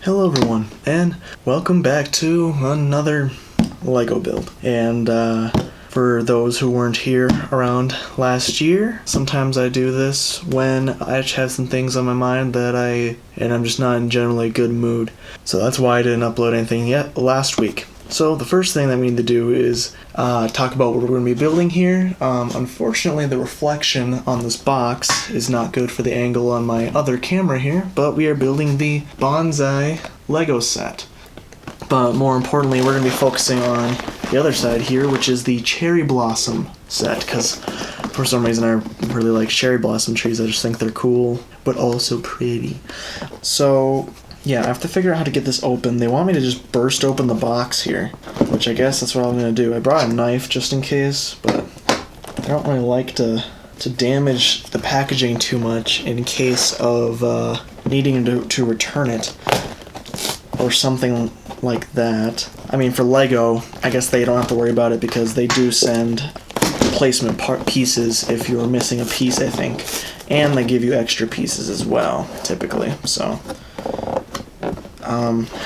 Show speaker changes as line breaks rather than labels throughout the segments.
Hello everyone, and welcome back to another Lego build. And for those who weren't here around last year, sometimes I do this when I just have some things on my mind and I'm just not in generally a good mood. So that's why I didn't upload anything yet last week. So the first thing that we need to do is talk about what we're going to be building here. Unfortunately, the reflection on this box is not good for the angle on my other camera here, but we are building the Bonsai Lego set. But more importantly, we're going to be focusing on the other side here, which is the cherry blossom set, because for some reason I really like cherry blossom trees. I just think they're cool, but also pretty. So yeah, I have to figure out how to get this open. They want me to just burst open the box here, which I guess that's what I'm going to do. I brought a knife just in case, but I don't really like to damage the packaging too much in case of needing to return it or something like that. I mean, for Lego, I guess they don't have to worry about it because they do send replacement pieces if you're missing a piece, I think. And they give you extra pieces as well, typically, so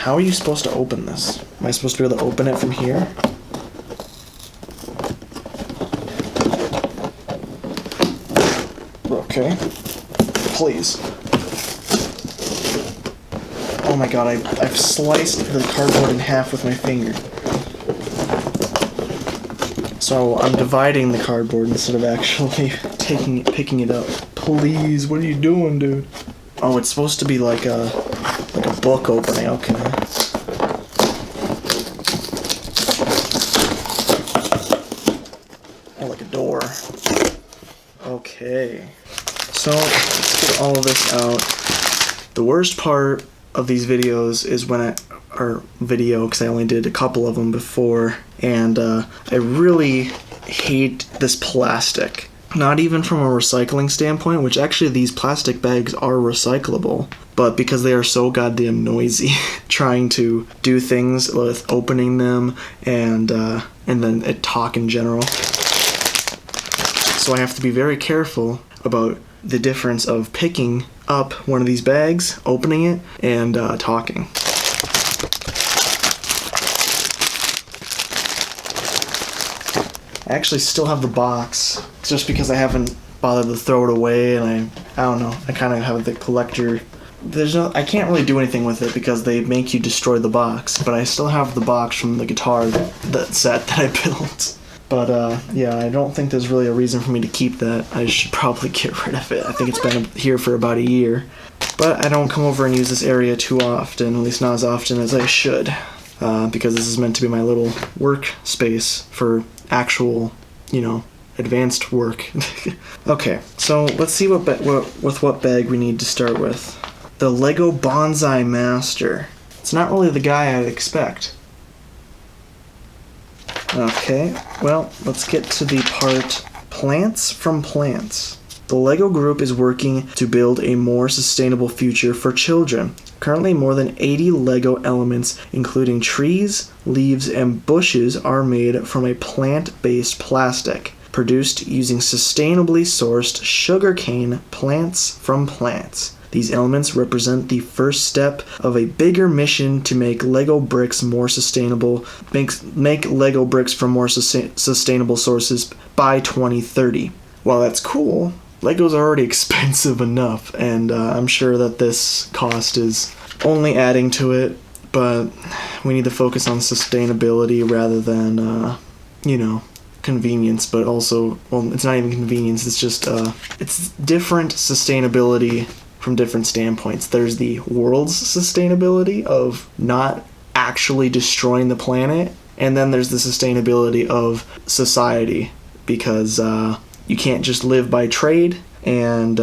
how are you supposed to open this? Am I supposed to be able to open it from here? Okay. Please. Oh my god, I've sliced the cardboard in half with my finger. So I'm dividing the cardboard instead of actually picking it up. Please, what are you doing, dude? Oh, it's supposed to be like a book opening, okay. Oh, like a door. Okay. So, let's get all of this out. The worst part of these videos is when because I only did a couple of them before, and I really hate this plastic. Not even from a recycling standpoint, which actually these plastic bags are recyclable, but because they are so goddamn noisy trying to do things with opening them and then talk in general. So I have to be very careful about the difference of picking up one of these bags, opening it, and talking. I actually still have the box, just because I haven't bothered to throw it away, and I don't know, I kind of have the collector. I can't really do anything with it because they make you destroy the box, but I still have the box from the guitar that set that I built. But yeah, I don't think there's really a reason for me to keep that. I should probably get rid of it. I think it's been here for about a year. But I don't come over and use this area too often, at least not as often as I should, because this is meant to be my little workspace for actual, advanced work. Okay, so let's see what bag we need to start with. The Lego Bonsai Master. It's not really the guy I'd expect. Okay, well, let's get to the part Plants from Plants. The Lego Group is working to build a more sustainable future for children. Currently, more than 80 Lego elements, including trees, leaves, and bushes, are made from a plant-based plastic, produced using sustainably sourced sugarcane plants from plants. These elements represent the first step of a bigger mission to make Lego bricks more sustainable, make Lego bricks from more sustainable sources by 2030. While that's cool, Legos are already expensive enough, and I'm sure that this cost is only adding to it, but we need to focus on sustainability rather than, convenience, but also, well, it's not even convenience, it's just, it's different sustainability from different standpoints. There's the world's sustainability of not actually destroying the planet, and then there's the sustainability of society, because you can't just live by trade, and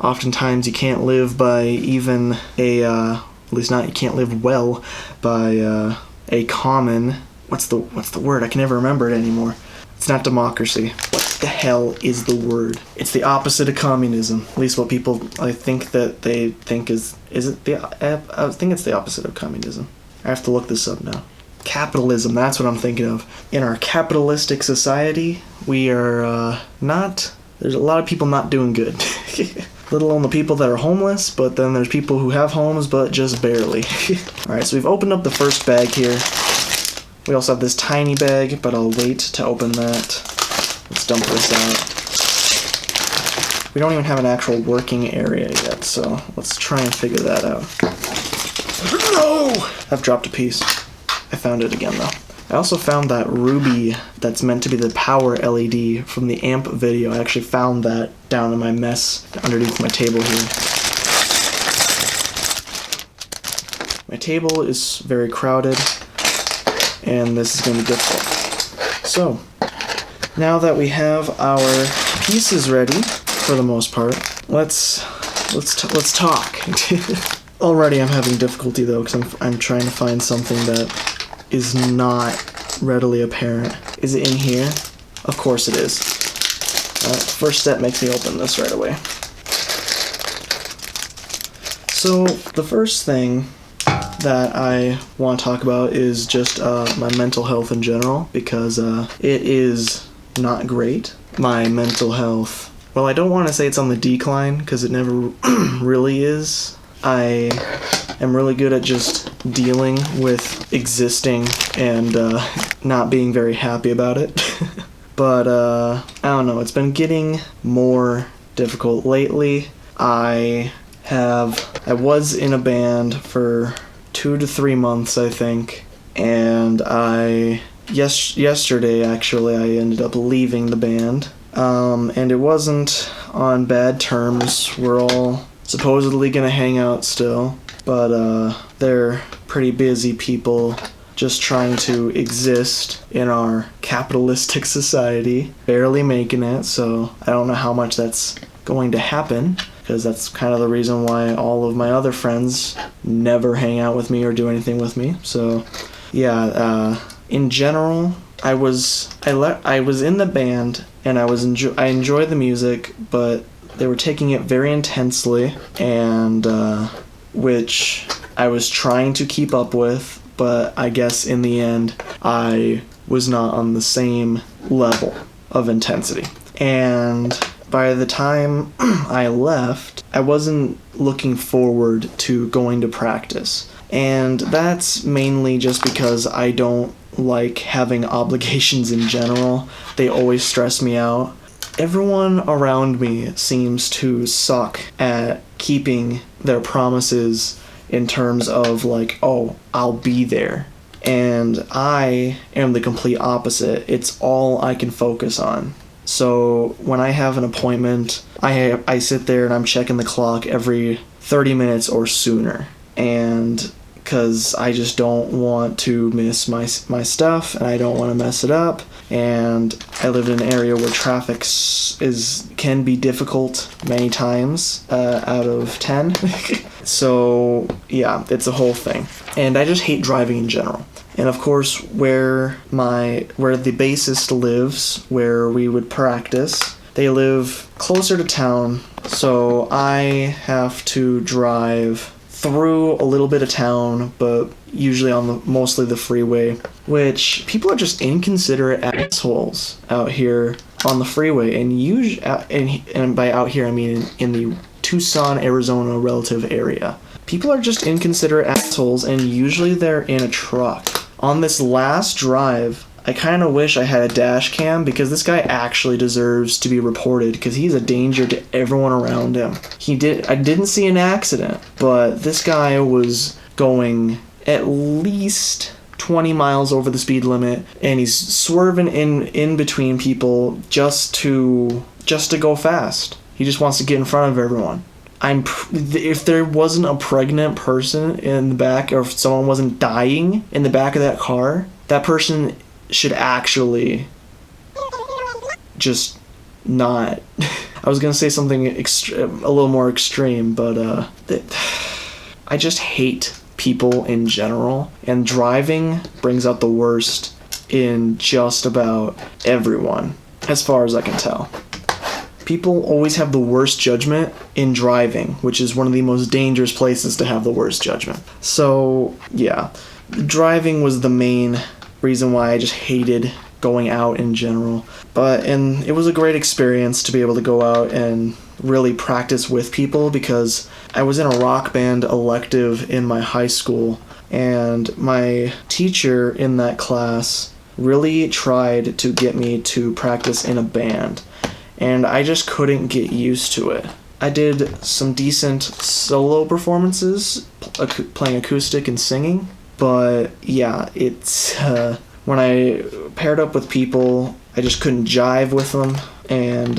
oftentimes you can't live by even at least not, you can't live well by a common, what's the word? I can never remember it anymore. It's not democracy. What the hell is the word? It's the opposite of communism. At least what people, I think that they think is it the, I think it's the opposite of communism. I have to look this up now. Capitalism, that's what I'm thinking of. In our capitalistic society, we are there's a lot of people not doing good. little on the people that are homeless, but then there's people who have homes, but just barely. Alright, so we've opened up the first bag here. We also have this tiny bag, but I'll wait to open that. Let's dump this out. We don't even have an actual working area yet, so let's try and figure that out. No! I've dropped a piece. I found it again, though. I also found that ruby that's meant to be the power LED from the amp video. I actually found that down in my mess underneath my table here. My table is very crowded, and this is going to be difficult. So, now that we have our pieces ready, for the most part, let's talk. Already I'm having difficulty though, because I'm trying to find something that is not readily apparent. Is it in here? Of course it is. First step makes me open this right away. So the first thing that I want to talk about is just my mental health in general, because it is not great. My mental health, well, I don't want to say it's on the decline, because it never really is. I am really good at just dealing with existing and not being very happy about it. But I don't know, it's been getting more difficult lately. I was in a band for 2 to 3 months, I think, and yesterday actually I ended up leaving the band, and it wasn't on bad terms. We're all supposedly gonna hang out still, but they're pretty busy people just trying to exist in our capitalistic society, barely making it, so I don't know how much that's going to happen, because that's kind of the reason why all of my other friends never hang out with me or do anything with me. So yeah, in general, I was in the band, and I enjoyed the music, but they were taking it very intensely, and which I was trying to keep up with, but I guess in the end I was not on the same level of intensity. And by the time I left, I wasn't looking forward to going to practice. And that's mainly just because I don't like having obligations in general. They always stress me out. Everyone around me seems to suck at keeping their promises in terms of like, oh, I'll be there. And I am the complete opposite. It's all I can focus on. So when I have an appointment, I sit there and I'm checking the clock every 30 minutes or sooner. And because I just don't want to miss my stuff, and I don't want to mess it up. And I live in an area where traffic can be difficult many times out of 10. So yeah, it's a whole thing. And I just hate driving in general. And of course, where the bassist lives, where we would practice, they live closer to town, so I have to drive through a little bit of town, but usually on mostly the freeway, which people are just inconsiderate assholes out here on the freeway. And by out here I mean in the Tucson, Arizona relative area. People are just inconsiderate assholes, and usually they're in a truck. On this last drive, I kind of wish I had a dash cam, because this guy actually deserves to be reported, because he's a danger to everyone around him. I didn't see an accident, but this guy was going at least 20 miles over the speed limit, and he's swerving in between people just to go fast. He just wants to get in front of everyone. If there wasn't a pregnant person in the back, or if someone wasn't dying in the back of that car, that person should actually just not. I was gonna say something a little more extreme, but I just hate people in general, and driving brings out the worst in just about everyone, as far as I can tell. People always have the worst judgment in driving, which is one of the most dangerous places to have the worst judgment. So, yeah. Driving was the main reason why I just hated going out in general. And it was a great experience to be able to go out and really practice with people because I was in a rock band elective in my high school, and my teacher in that class really tried to get me to practice in a band, and I just couldn't get used to it. I did some decent solo performances, playing acoustic and singing, but yeah, it's when I paired up with people, I just couldn't jive with them, and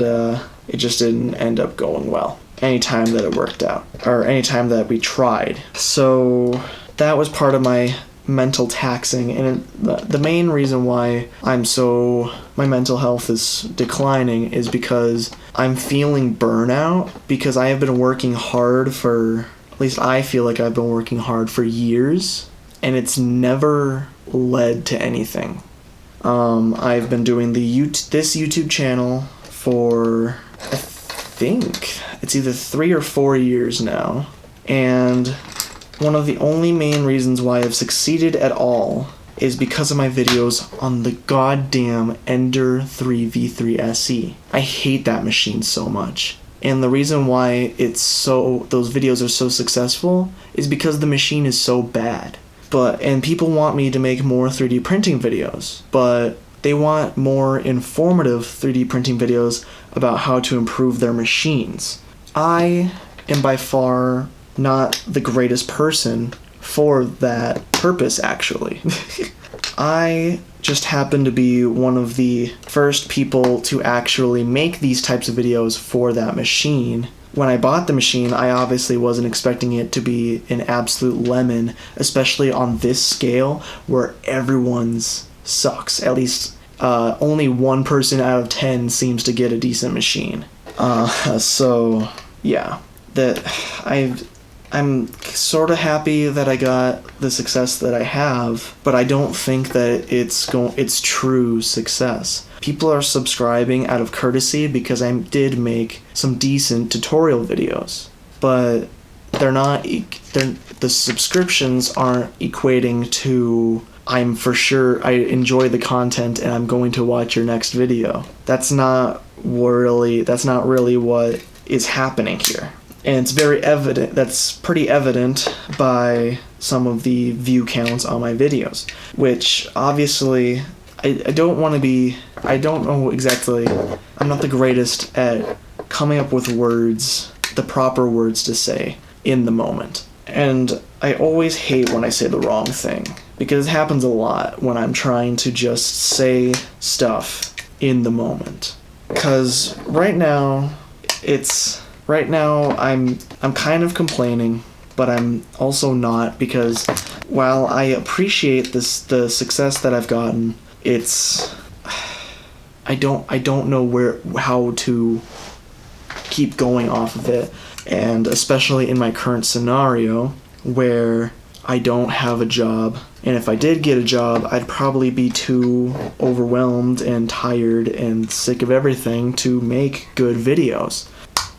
it just didn't end up going well anytime that it worked out, or anytime that we tried. So that was part of my mental taxing, and the main reason why my mental health is declining is because I'm feeling burnout, because I have been working hard at least I feel like I've been working hard for years, and it's never led to anything. I've been doing this YouTube channel for, I think it's either 3 or 4 years now, and one of the only main reasons why I've succeeded at all is because of my videos on the goddamn Ender 3v3 SE. I hate that machine so much. And the reason why those videos are so successful is because the machine is so bad. And people want me to make more 3D printing videos, but they want more informative 3D printing videos about how to improve their machines. I am by far not the greatest person for that purpose, actually. I just happen to be one of the first people to actually make these types of videos for that machine. When I bought the machine, I obviously wasn't expecting it to be an absolute lemon, especially on this scale where everyone's sucks. At least only 1 person out of 10 seems to get a decent machine. So yeah, I'm sort of happy that I got the success that I have, but I don't think that it's true success. People are subscribing out of courtesy because I did make some decent tutorial videos, but the subscriptions aren't equating to I enjoy the content and I'm going to watch your next video. That's not really what is happening here. And it's very evident, that's pretty evident by some of the view counts on my videos, which obviously I don't know exactly, I'm not the greatest at coming up with the proper words to say in the moment. And I always hate when I say the wrong thing, because it happens a lot when I'm trying to just say stuff in the moment. Because right now I'm kind of complaining, but I'm also not, because while I appreciate the success that I've gotten, I don't know how to keep going off of it, and especially in my current scenario where I don't have a job, and if I did get a job, I'd probably be too overwhelmed and tired and sick of everything to make good videos.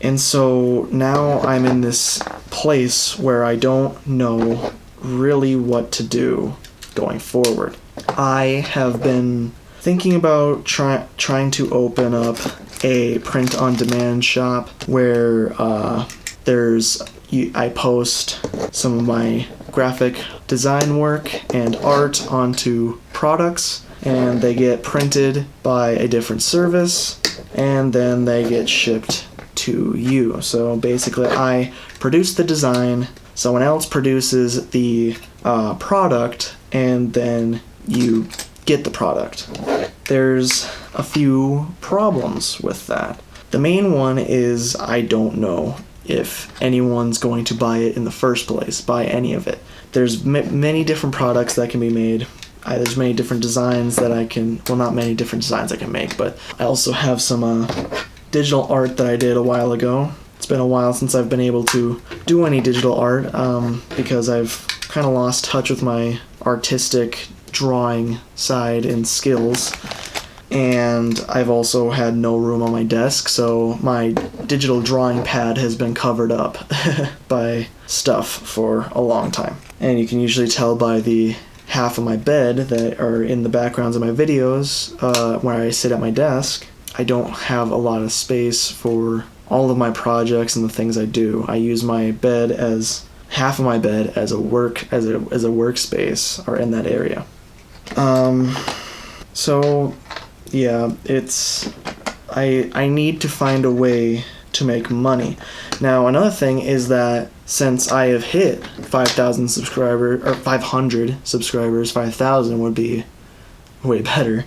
And so now I'm in this place where I don't know really what to do going forward. I have been thinking about trying to open up a print-on-demand shop where I post some of my graphic design work and art onto products, and they get printed by a different service, and then they get shipped to you. So basically I produce the design, someone else produces the product, and then you get the product. There's a few problems with that. The main one is I don't know if anyone's going to buy it in the first place, buy any of it. There's many different products that can be made. There's many different designs that not many different designs I can make, but I also have some digital art that I did a while ago. It's been a while since I've been able to do any digital art because I've kind of lost touch with my artistic drawing side and skills, and I've also had no room on my desk, so my digital drawing pad has been covered up by stuff for a long time. And you can usually tell by the half of my bed that are in the backgrounds of my videos where I sit at my desk. I don't have a lot of space for all of my projects and the things I do. I use my bed as half of my bed as a workspace, or in that area. So yeah, I need to find a way to make money. Now, another thing is that since I have hit 5,000 subscribers, or 500 subscribers, 5,000 would be way better.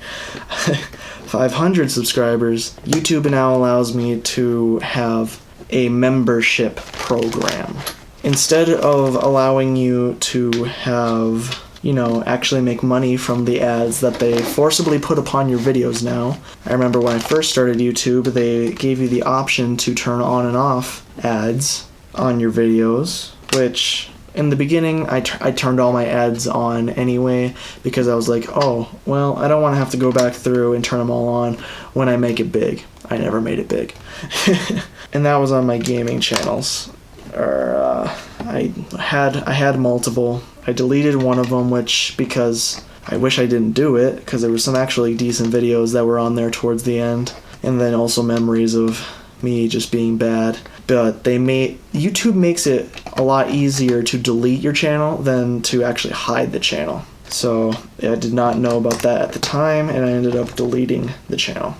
500 subscribers, YouTube now allows me to have a membership program. Instead of allowing you to have, actually make money from the ads that they forcibly put upon your videos now. I remember when I first started YouTube, they gave you the option to turn on and off ads on your videos, which in the beginning I turned all my ads on anyway, because I was like, oh, well, I don't want to have to go back through and turn them all on when I make it big. I never made it big. And that was on my gaming channels. I had multiple. I deleted one of them, because I wish I didn't do it, because there were some actually decent videos that were on there towards the end, and then also memories of me just being bad. But YouTube makes it a lot easier to delete your channel than to actually hide the channel. So I did not know about that at the time, and I ended up deleting the channel.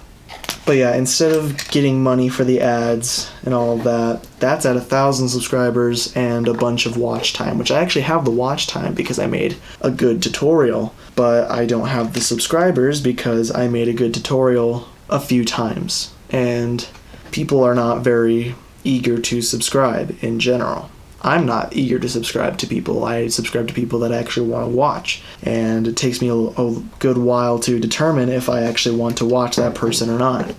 But yeah, instead of getting money for the ads and all of that, that's at 1,000 subscribers and a bunch of watch time, which I actually have the watch time because I made a good tutorial, but I don't have the subscribers because I made a good tutorial a few times, and people are not very eager to subscribe in general. I'm not eager to subscribe to people. I subscribe to people that actually want to watch, and it takes me a good while to determine if I actually want to watch that person or not.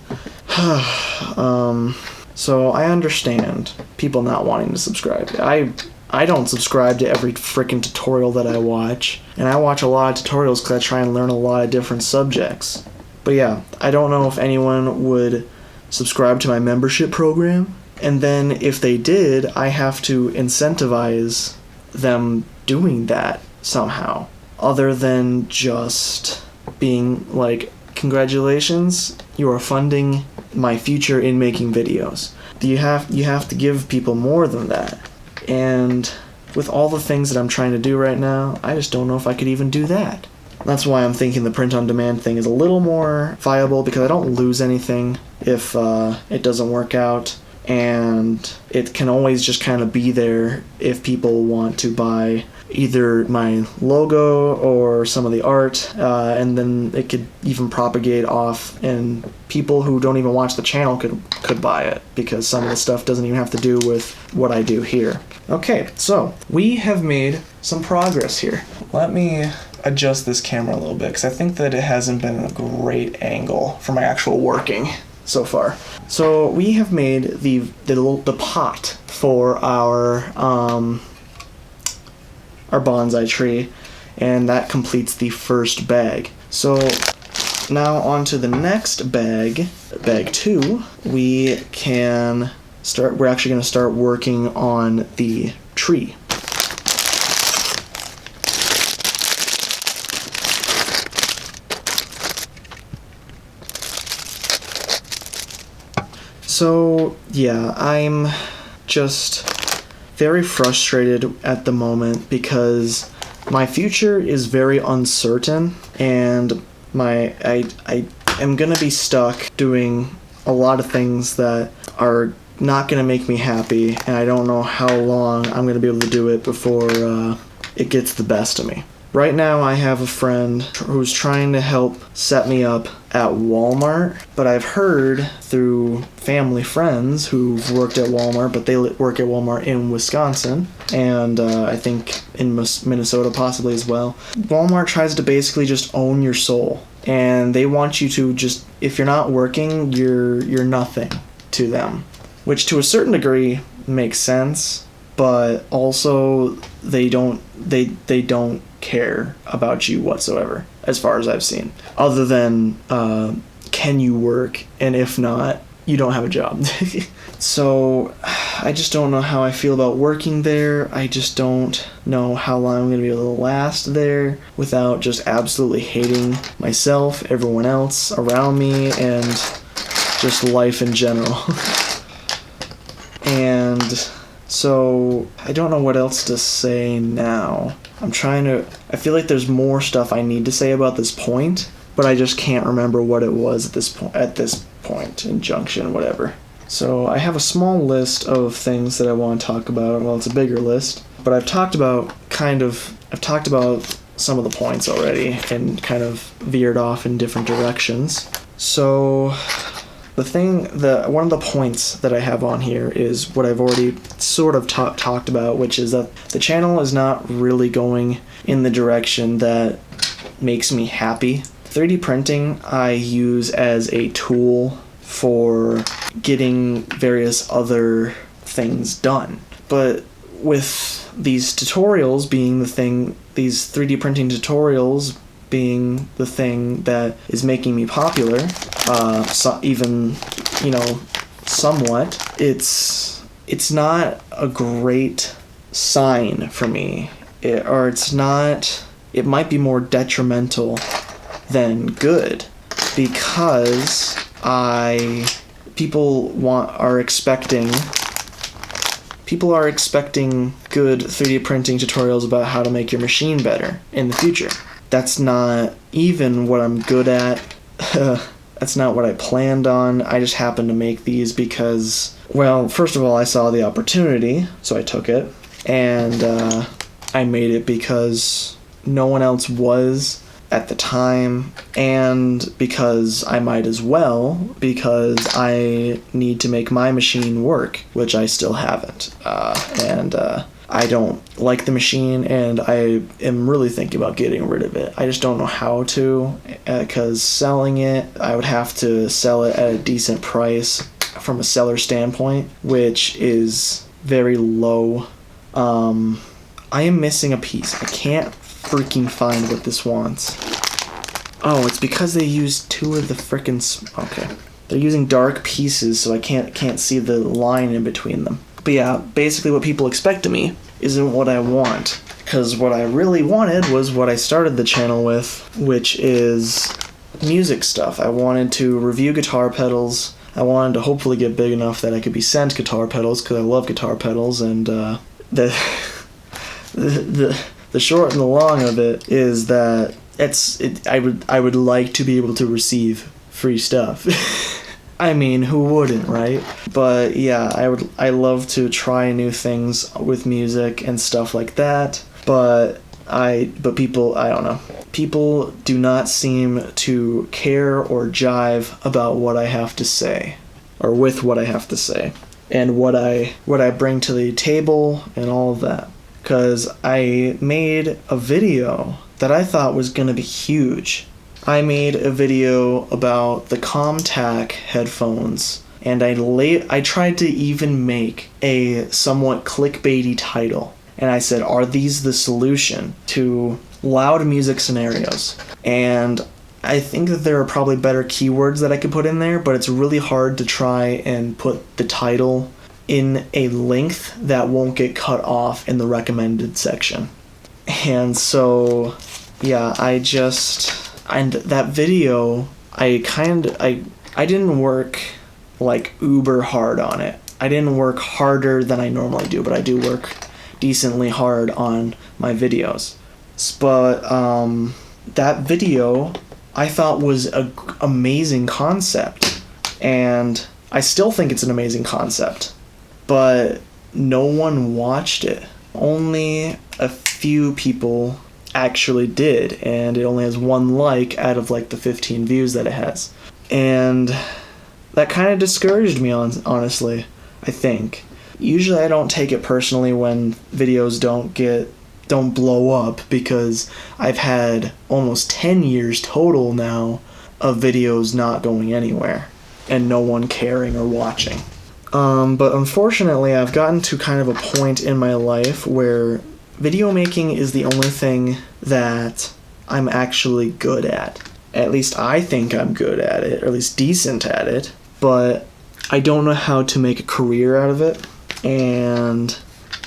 So I understand people not wanting to subscribe. I don't subscribe to every freaking tutorial that I watch, and I watch a lot of tutorials because I try and learn a lot of different subjects. But yeah, I don't know if anyone would subscribe to my membership program. And then if they did, I have to incentivize them doing that somehow, other than just being like, congratulations, you are funding my future in making videos. You have to give people more than that. And with all the things that I'm trying to do right now, I just don't know if I could even do that. That's why I'm thinking the print-on-demand thing is a little more viable, because I don't lose anything if it doesn't work out. And it can always just kind of be there if people want to buy either my logo or some of the art, and then it could even propagate off, and people who don't even watch the channel could buy it, because some of the stuff doesn't even have to do with what I do here. Okay, so we have made some progress here. Let me adjust this camera a little bit, because I think that it hasn't been a great angle for my actual working so far. So we have made the pot for our bonsai tree, and that completes the first bag. So now on to the next bag 2. We're actually going to start working on the tree. So yeah, I'm just very frustrated at the moment because my future is very uncertain, and I am gonna be stuck doing a lot of things that are not gonna make me happy, and I don't know how long I'm gonna be able to do it before it gets the best of me. Right now I have a friend who's trying to help set me up at Walmart, but I've heard through family friends who've worked at Walmart, but they work at Walmart in Wisconsin, and I think in Minnesota possibly as well. Walmart tries to basically just own your soul, and they want you to just, if you're not working, you're nothing to them, which to a certain degree makes sense, but also they don't care about you whatsoever, as far as I've seen, other than can you work, and if not, you don't have a job. So I just don't know how I feel about working there. I just don't know how long I'm going to be able to last there without just absolutely hating myself, everyone else around me, and just life in general. And so I don't know what else to say now. I feel like there's more stuff I need to say about this point, but I just can't remember what it was at this point in junction, whatever. So I have a small list of things that I want to talk about. Well, it's a bigger list, but I've talked about some of the points already and kind of veered off in different directions. So one of the points that I have on here is what I've already sort of talked about, which is that the channel is not really going in the direction that makes me happy. 3D printing I use as a tool for getting various other things done. But with these tutorials being the thing, these 3D printing tutorials being the thing that is making me popular, even, somewhat, it's not a great sign for me. It might be more detrimental than good, because people are expecting good 3D printing tutorials about how to make your machine better in the future. That's not even what I'm good at. That's not what I planned on. I just happened to make these because, well, first of all, I saw the opportunity, so I took it, and I made it because no one else was at the time, and because I might as well, because I need to make my machine work, which I still haven't. And I don't like the machine, and I am really thinking about getting rid of it. I just don't know how to, because selling it, I would have to sell it at a decent price from a seller standpoint, which is very low. I am missing a piece. I can't freaking find what this wants. Oh, it's because they used two of the frickin' okay. They're using dark pieces, so I can't see the line in between them. But yeah, basically what people expect of me isn't what I want. Because what I really wanted was what I started the channel with, which is music stuff. I wanted to review guitar pedals. I wanted to hopefully get big enough that I could be sent guitar pedals, because I love guitar pedals, and the short and the long of it is that I would like to be able to receive free stuff. I mean, who wouldn't, right? But yeah, I love to try new things with music and stuff like that. But people, I don't know. People do not seem to care or jive about what I have to say, or with what I have to say, and what I bring to the table and all of that. Because I made a video that I thought was going to be huge. I made a video about the ComTac headphones, and I tried to even make a somewhat clickbaity title. And I said, are these the solution to loud music scenarios? And I think that there are probably better keywords that I could put in there, but it's really hard to try and put the title in a length that won't get cut off in the recommended section. And so, yeah, and that video, I didn't work like uber hard on it. I didn't work harder than I normally do, but I do work decently hard on my videos. But that video I thought was an amazing concept, and I still think it's an amazing concept, but no one watched it. Only a few people actually did, and it only has 1 like out of like the 15 views that it has. And that kind of discouraged me, honestly, I think. Usually I don't take it personally when videos don't blow up, because I've had almost 10 years total now of videos not going anywhere and no one caring or watching. But unfortunately, I've gotten to kind of a point in my life where video making is the only thing that I'm actually good at. At least I think I'm good at it, or at least decent at it, but I don't know how to make a career out of it, and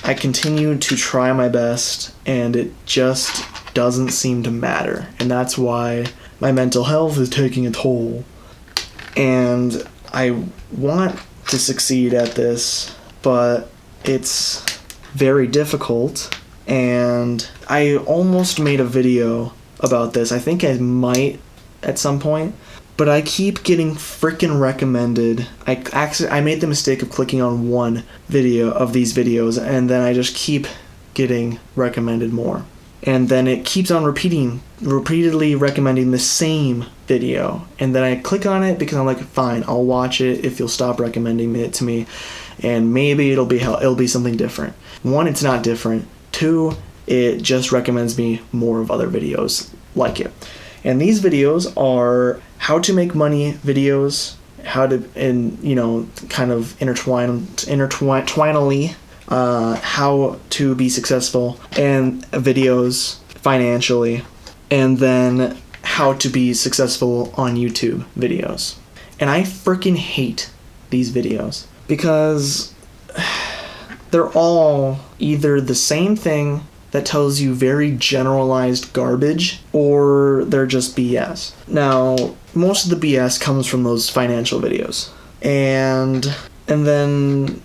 I continue to try my best, and it just doesn't seem to matter, and that's why my mental health is taking a toll. And I want to succeed at this, but it's very difficult, and I almost made a video about this. I think I might at some point, but I keep getting freaking recommended. I made the mistake of clicking on one video of these videos, and then I just keep getting recommended more. And then it keeps on repeatedly recommending the same video. And then I click on it because I'm like, fine, I'll watch it if you'll stop recommending it to me, and maybe it'll be something different. One, it's not different. Two, it just recommends me more of other videos like it. And these videos are how to make money videos, how to, and kind of intertwinally, how to be successful, and videos financially, and then how to be successful on YouTube videos. And I freaking hate these videos because they're all either the same thing that tells you very generalized garbage, or they're just BS. Now, most of the BS comes from those financial videos. And then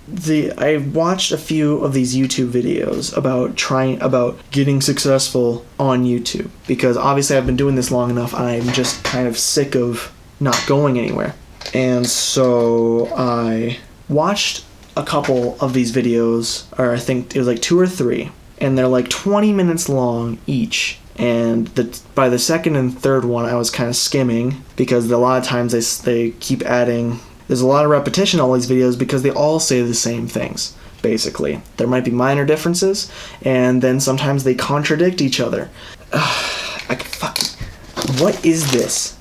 I've watched a few of these YouTube videos about getting successful on YouTube, because obviously I've been doing this long enough, I'm just kind of sick of not going anywhere. And so I watched a couple of these videos, or I think it was like 2 or 3, and they're like 20 minutes long each. And by the second and third one, I was kind of skimming, because a lot of times they keep adding. There's a lot of repetition in all these videos because they all say the same things, basically. There might be minor differences, and then sometimes they contradict each other. What is this?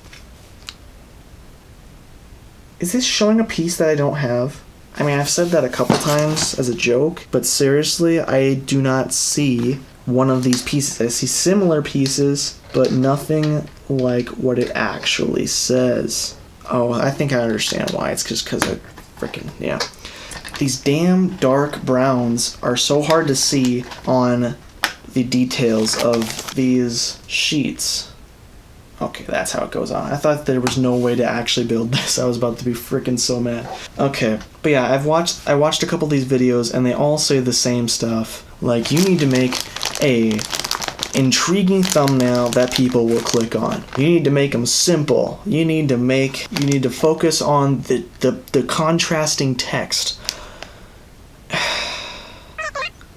Is this showing a piece that I don't have? I mean, I've said that a couple times as a joke, but seriously, I do not see one of these pieces. I see similar pieces, but nothing like what it actually says. Oh, I think I understand why. It's just because I freaking, yeah. These damn dark browns are so hard to see on the details of these sheets. Okay, that's how it goes on. I thought there was no way to actually build this. I was about to be freaking so mad. Okay, but yeah, I watched a couple of these videos, and they all say the same stuff. Like, you need to make a intriguing thumbnail that people will click on. You need to make them simple. You need to focus on the contrasting text.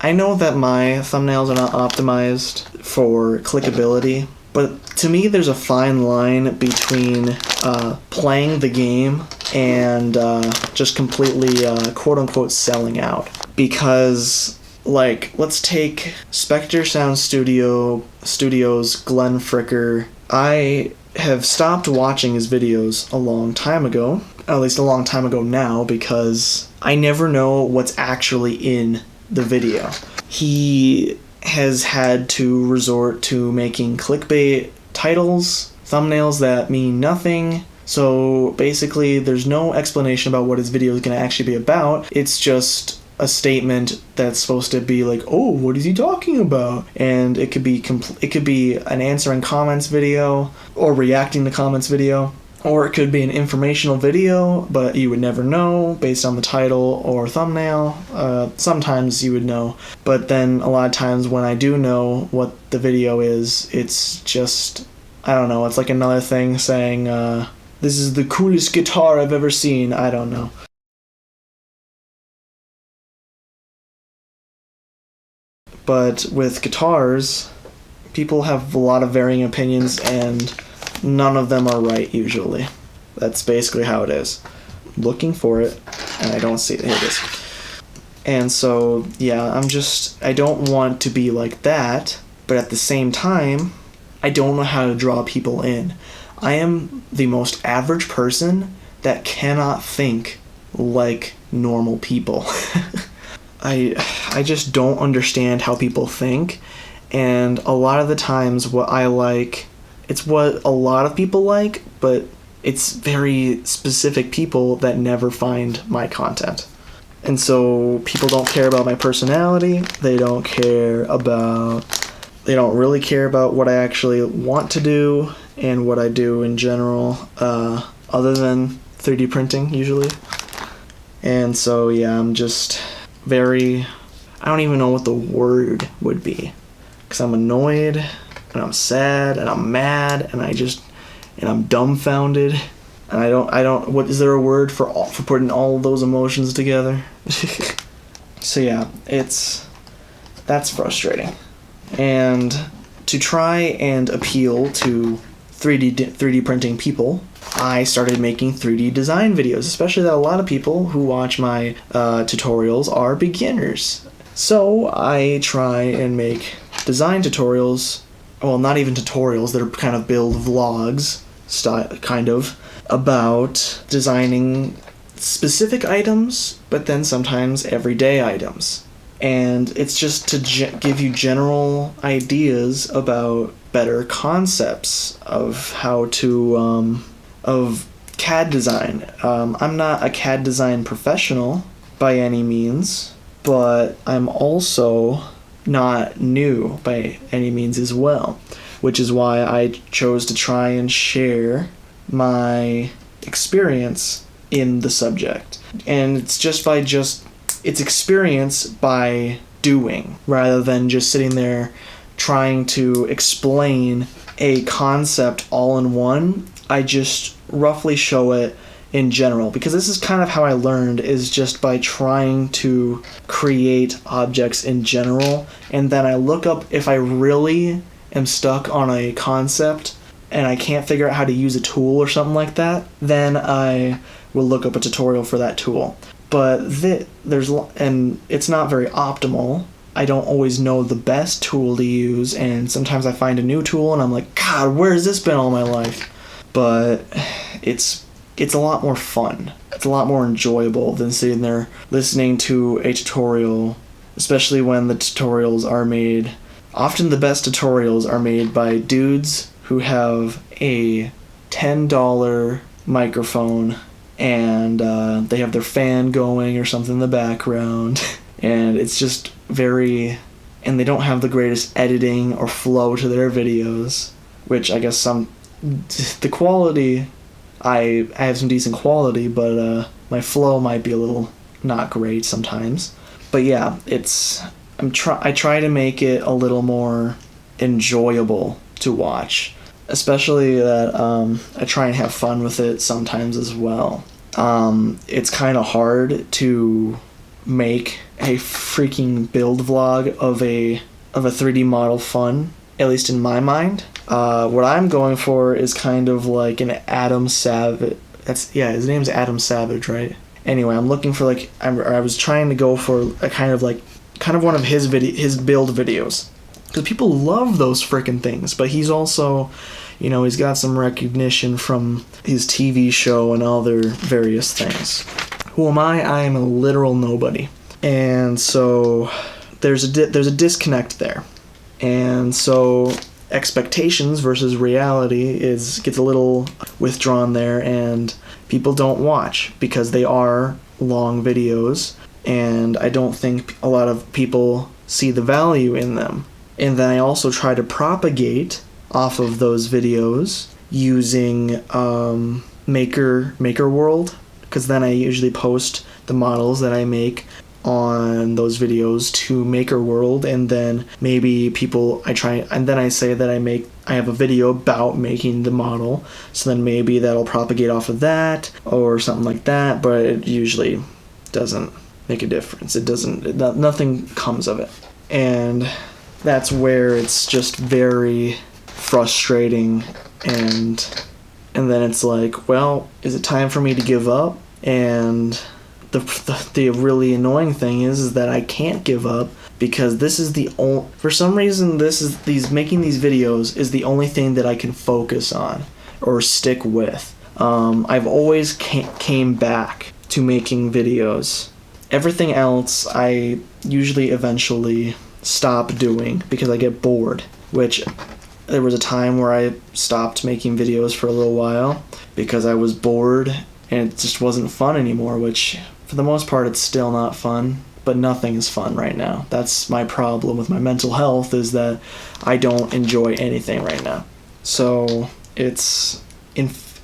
I know that my thumbnails are not optimized for clickability, but to me there's a fine line between playing the game and just completely quote-unquote selling out. Because, like, let's take Spectre Sound Studios' Glenn Fricker. I have stopped watching his videos a long time ago, at least a long time ago now, because I never know what's actually in the video. He has had to resort to making clickbait titles, thumbnails that mean nothing. So basically there's no explanation about what his video is going to actually be about. It's just a statement that's supposed to be like, oh, what is he talking about? And it could be an answering comments video, or reacting to comments video, or it could be an informational video, but you would never know based on the title or thumbnail. Sometimes you would know, but then a lot of times when I do know what the video is, it's just, I don't know, it's like another thing saying, this is the coolest guitar I've ever seen. I don't know. But with guitars, people have a lot of varying opinions, and none of them are right usually. That's basically how it is. I'm looking for it, and I don't see it. Here it is. And so, yeah, I don't want to be like that, but at the same time, I don't know how to draw people in. I am the most average person that cannot think like normal people. I just don't understand how people think, and a lot of the times what I like, it's what a lot of people like, but it's very specific people that never find my content. And so people don't care about my personality, they don't really care about what I actually want to do and what I do in general, other than 3D printing usually. And so yeah, very, I don't even know what the word would be, because I'm annoyed and I'm sad and I'm mad and I'm dumbfounded, and I don't what is there a word for putting all of those emotions together? So yeah, that's frustrating. And to try and appeal to 3D printing people, I started making 3D design videos, especially that a lot of people who watch my tutorials are beginners. So I try and make design tutorials, well, not even tutorials, they're kind of build vlogs, kind of, about designing specific items, but then sometimes everyday items. And it's just to give you general ideas about better concepts of how to, of CAD design. I'm not a CAD design professional by any means, but I'm also not new by any means as well, which is why I chose to try and share my experience in the subject. And it's it's experience by doing, rather than just sitting there trying to explain a concept all in one. I just roughly show it in general, because this is kind of how I learned, is just by trying to create objects in general, and then I look up if I really am stuck on a concept and I can't figure out how to use a tool or something like that, then I will look up a tutorial for that tool. But and it's not very optimal. I don't always know the best tool to use, and sometimes I find a new tool and I'm like, God, where has this been all my life? But it's a lot more fun. It's a lot more enjoyable than sitting there listening to a tutorial, especially when the tutorials are made. Often the best tutorials are made by dudes who have a $10 microphone and they have their fan going or something in the background, and it's just and they don't have the greatest editing or flow to their videos, which I guess the quality, I have some decent quality, but my flow might be a little not great sometimes. But yeah, I try to make it a little more enjoyable to watch, especially that I try and have fun with it sometimes as well. It's kind of hard to make a freaking build vlog of a 3D model fun, at least in my mind. What I'm going for is kind of like an Adam Savage. His name's Adam Savage, right? Anyway, I'm looking for I was trying to go for a kind of one of his build videos, because people love those frickin' things. But he's also, he's got some recognition from his TV show and other various things. Who am I? I am a literal nobody, and so there's a disconnect there, and so expectations versus reality gets a little withdrawn there, and people don't watch because they are long videos, and I don't think a lot of people see the value in them. And then I also try to propagate off of those videos using Maker World, because then I usually post the models that I make on those videos to Maker World, and then maybe I say that I have a video about making the model, so then maybe that'll propagate off of that or something like that, but it usually doesn't make a difference. Nothing comes of it. And that's where it's just very frustrating, and then it's like, well, is it time for me to give up? And the really annoying thing is that I can't give up, because this is for some reason, making these videos is the only thing that I can focus on or stick with. I've always came back to making videos. Everything else I usually eventually stop doing because I get bored, which there was a time where I stopped making videos for a little while because I was bored and it just wasn't fun anymore, which for the most part it's still not fun, but nothing is fun right now. That's my problem with my mental health, is that I don't enjoy anything right now. So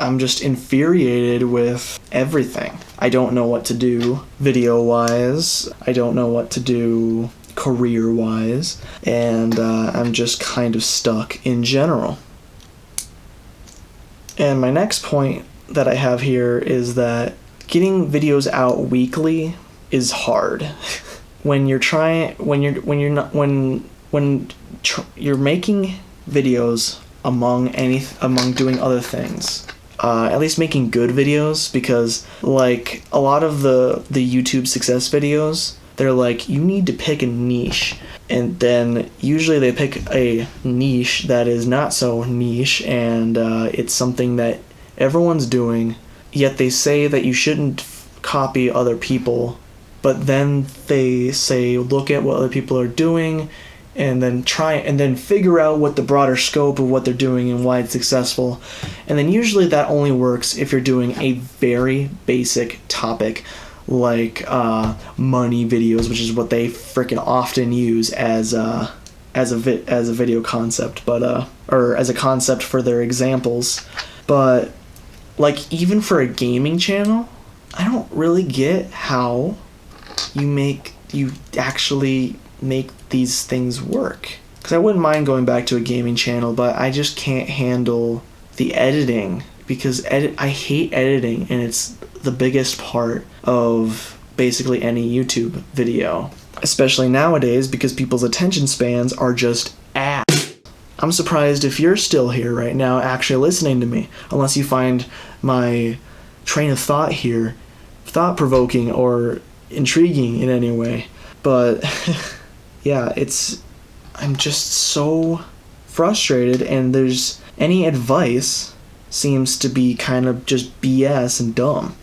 I'm just infuriated with everything. I don't know what to do video-wise. I don't know what to do career-wise. And I'm just kind of stuck in general. And my next point that I have here is that getting videos out weekly is hard. When you're making videos among doing other things, at least making good videos, because like a lot of the YouTube success videos, they're like, you need to pick a niche, and then usually they pick a niche that is not so niche, and it's something that everyone's doing, yet they say that you shouldn't copy other people, but then they say look at what other people are doing and then figure out what the broader scope of what they're doing and why it's successful. And then usually that only works if you're doing a very basic topic like money videos, which is what they freaking often use as a video concept, but or as a concept for their examples. But like, even for a gaming channel, I don't really get how you actually make these things work. Because I wouldn't mind going back to a gaming channel, but I just can't handle the editing, because I hate editing, and it's the biggest part of basically any YouTube video, especially nowadays, because people's attention spans are just ass. I'm surprised if you're still here right now actually listening to me, unless you find my train of thought here thought-provoking or intriguing in any way. But yeah, I'm just so frustrated, and any advice seems to be kind of just BS and dumb.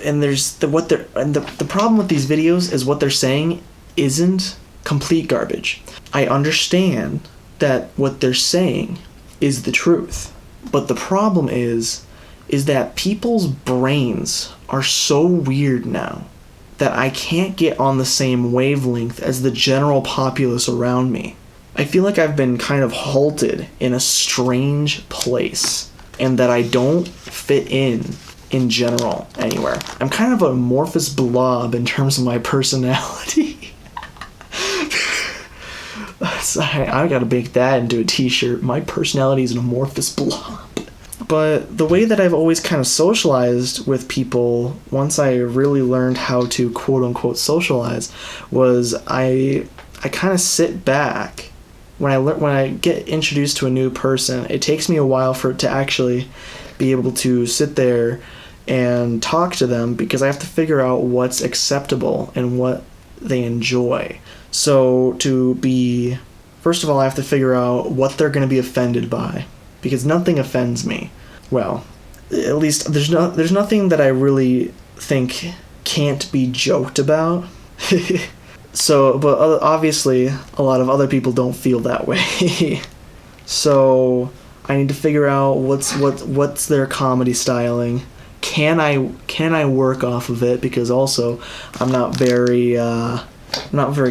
And the problem with these videos is what they're saying isn't complete garbage. I understand that what they're saying is the truth, but the problem is that people's brains are so weird now that I can't get on the same wavelength as the general populace around me. I feel like I've been kind of halted in a strange place, and that I don't fit in general anywhere. I'm kind of a amorphous blob in terms of my personality. I gotta make that into a t-shirt. My personality is an amorphous blob. But the way that I've always kind of socialized with people, once I really learned how to quote-unquote socialize, was I kind of sit back. When I get introduced to a new person, it takes me a while for it to actually be able to sit there and talk to them, because I have to figure out what's acceptable and what they enjoy. So first of all, I have to figure out what they're going to be offended by, because nothing offends me. Well, at least there's nothing that I really think can't be joked about. So, but obviously a lot of other people don't feel that way. So I need to figure out what's their comedy styling. Can I work off of it? Because also I'm not very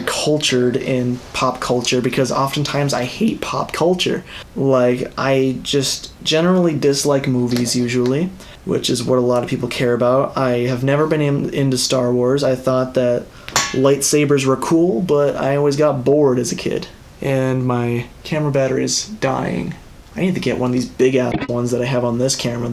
cultured in pop culture, because oftentimes I hate pop culture. Like, I just generally dislike movies usually, which is what a lot of people care about. I have never been into Star Wars. I thought that lightsabers were cool, but I always got bored as a kid. And my camera battery is dying. I need to get one of these big ass ones that I have on this camera.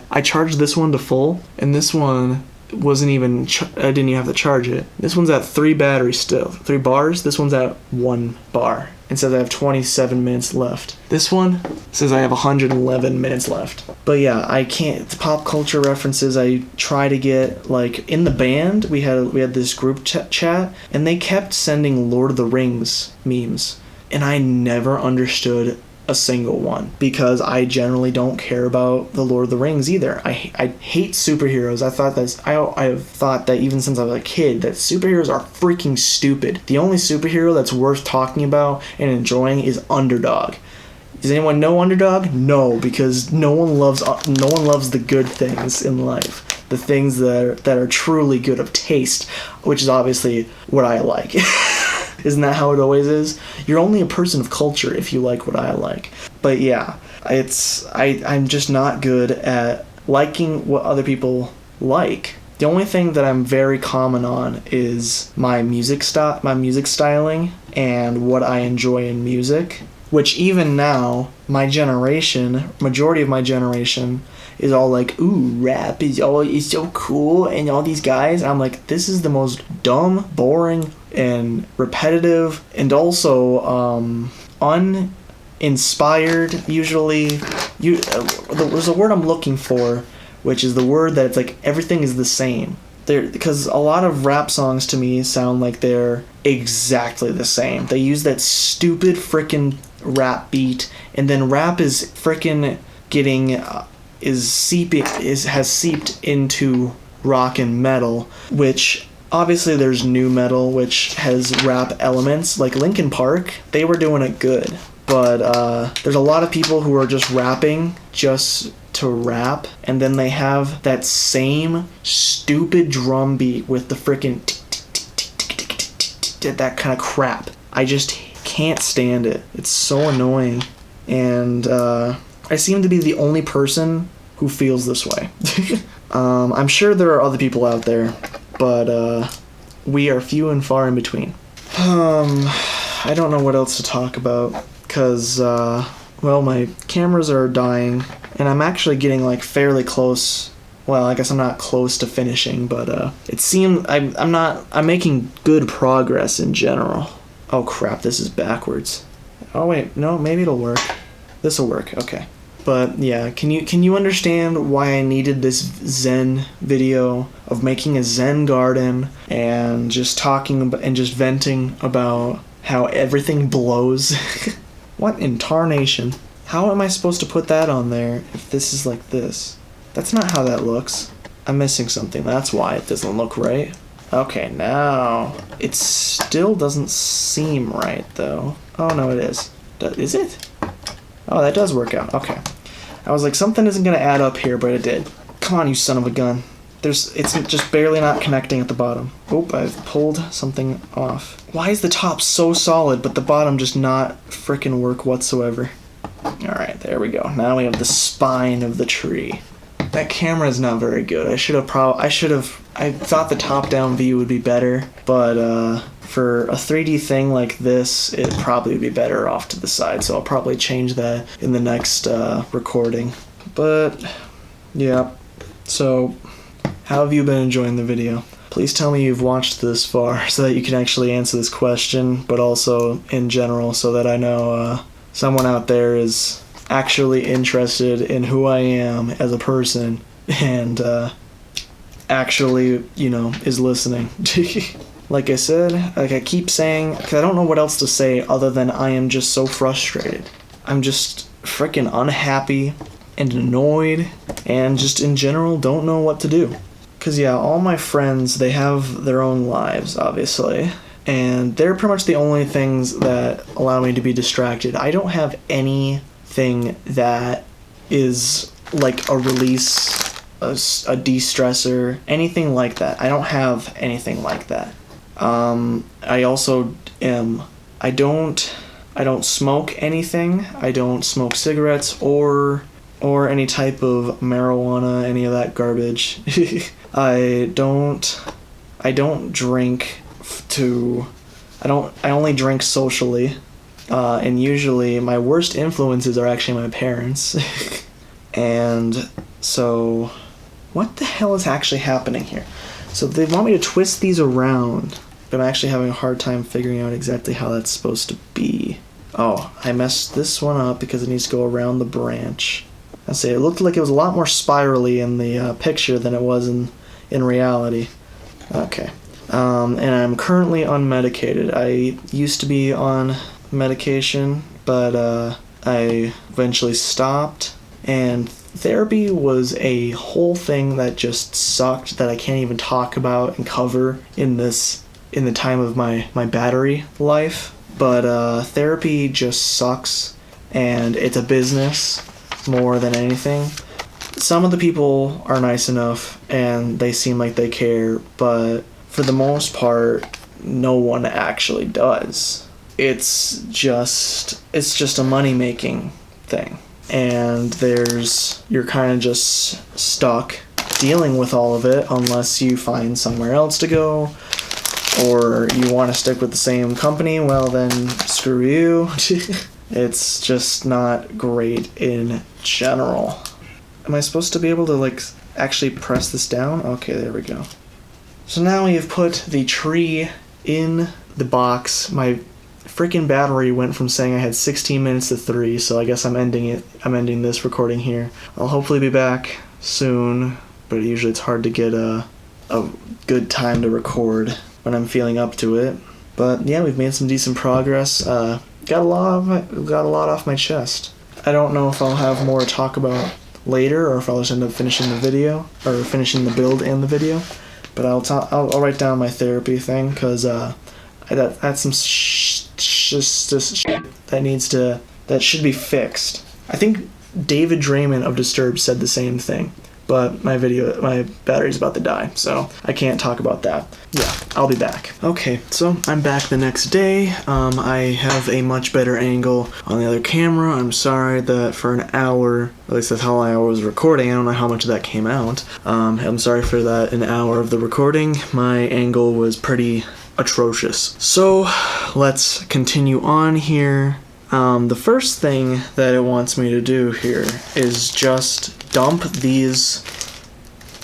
I charged this one to full, and this one wasn't even, I didn't even have to charge it. This one's at 3 batteries still, 3 bars. This one's at 1 bar. It says I have 27 minutes left. This one says I have 111 minutes left. But yeah, I can't, it's pop culture references. I try to get, like, in the band, we had this group chat, and they kept sending Lord of the Rings memes, and I never understood a single one, because I generally don't care about the Lord of the Rings either. I hate superheroes. I have thought that even since I was a kid, that superheroes are freaking stupid. The only superhero that's worth talking about and enjoying is Underdog. Does anyone know Underdog? No, because no one loves the good things in life. The things that are truly good of taste, which is obviously what I like. Isn't that how it always is? You're only a person of culture if you like what I like. But yeah, I'm just not good at liking what other people like. The only thing that I'm very common on is my music styling and what I enjoy in music, which even now, majority of my generation is all like, ooh, rap is so cool, and all these guys. I'm like, this is the most dumb, boring, and repetitive, and also uninspired. Usually, there's a word I'm looking for, which is the word that it's like everything is the same. Because a lot of rap songs to me sound like they're exactly the same. They use that stupid frickin' rap beat, and then rap is frickin' getting has seeped into rock and metal, which obviously there's new metal which has rap elements. Like Linkin Park, they were doing it good, but there's a lot of people who are just rapping just to rap, and then they have that same stupid drum beat with the frickin' that kind of crap. I just can't stand it. It's so annoying, and I seem to be the only person who feels this way. I'm sure there are other people out there, but we are few and far in between. I don't know what else to talk about, because, well, my cameras are dying, and I'm actually getting, like, fairly close. Well, I guess I'm not close to finishing, but it seems I'm making good progress in general. Oh crap, this is backwards. Oh wait, no, maybe it'll work. This'll work, okay. But yeah, can you understand why I needed this Zen video of making a Zen garden and just talking about, and just venting about how everything blows? What in tarnation? How am I supposed to put that on there if this is like this? That's not how that looks. I'm missing something, that's why it doesn't look right. Okay, now it still doesn't seem right though. Oh no, it is. Is it? Oh, that does work out. Okay. I was like, something isn't gonna add up here, but it did. Come on, you son of a gun. It's just barely not connecting at the bottom. Oop, I've pulled something off. Why is the top so solid, but the bottom just not frickin' work whatsoever? Alright, there we go. Now we have the spine of the tree. That camera is not very good. I thought the top-down view would be better, but for a 3D thing like this, it probably would be better off to the side, so I'll probably change that in the next recording. But, yeah. So, how have you been enjoying the video? Please tell me you've watched this far so that you can actually answer this question, but also in general so that I know someone out there is actually interested in who I am as a person and actually, is listening. Like I said, like I keep saying, because I don't know what else to say other than I am just so frustrated. I'm just freaking unhappy and annoyed and just in general don't know what to do. Because yeah, all my friends, they have their own lives, obviously. And they're pretty much the only things that allow me to be distracted. I don't have anything that is like a release, a de-stressor, anything like that. I don't have anything like that. I also I don't smoke anything. I don't smoke cigarettes or any type of marijuana, any of that garbage. I don't drink I only drink socially. And usually my worst influences are actually my parents. And so what the hell is actually happening here? So they want me to twist these around, but I'm actually having a hard time figuring out exactly how that's supposed to be. Oh, I messed this one up because it needs to go around the branch. I say it looked like it was a lot more spirally in the picture than it was in reality. Okay. And I'm currently unmedicated. I used to be on medication, but I eventually stopped, and therapy was a whole thing that just sucked that I can't even talk about and cover in the time of my battery life. But therapy just sucks, and it's a business more than anything. Some of the people are nice enough and they seem like they care, but for the most part, no one actually does. It's just a money-making thing. and you're kind of just stuck dealing with all of it unless you find somewhere else to go, or you want to stick with the same company. Well, then screw you. It's just not great in general. Am I supposed to be able to like actually press this down? Okay, there we go. So now we have put the tree in the box. My freaking battery went from saying I had 16 minutes to 3, so I guess I'm ending this recording here. I'll hopefully be back soon, but usually it's hard to get a good time to record when I'm feeling up to it. But yeah, we've made some decent progress. Got a lot off my chest. I don't know if I'll have more to talk about later, or if I'll just end up finishing the video, or finishing the build and the video. But I'll write down my therapy thing, because that's some shit that should be fixed. I think David Draymond of Disturbed said the same thing, but my battery's about to die, so I can't talk about that. Yeah, I'll be back. Okay, so I'm back the next day. I have a much better angle on the other camera. I'm sorry that for an hour, at least that's how long I was recording, I don't know how much of that came out. I'm sorry for that, an hour of the recording. My angle was pretty atrocious. So let's continue on here. The first thing that it wants me to do here is just dump these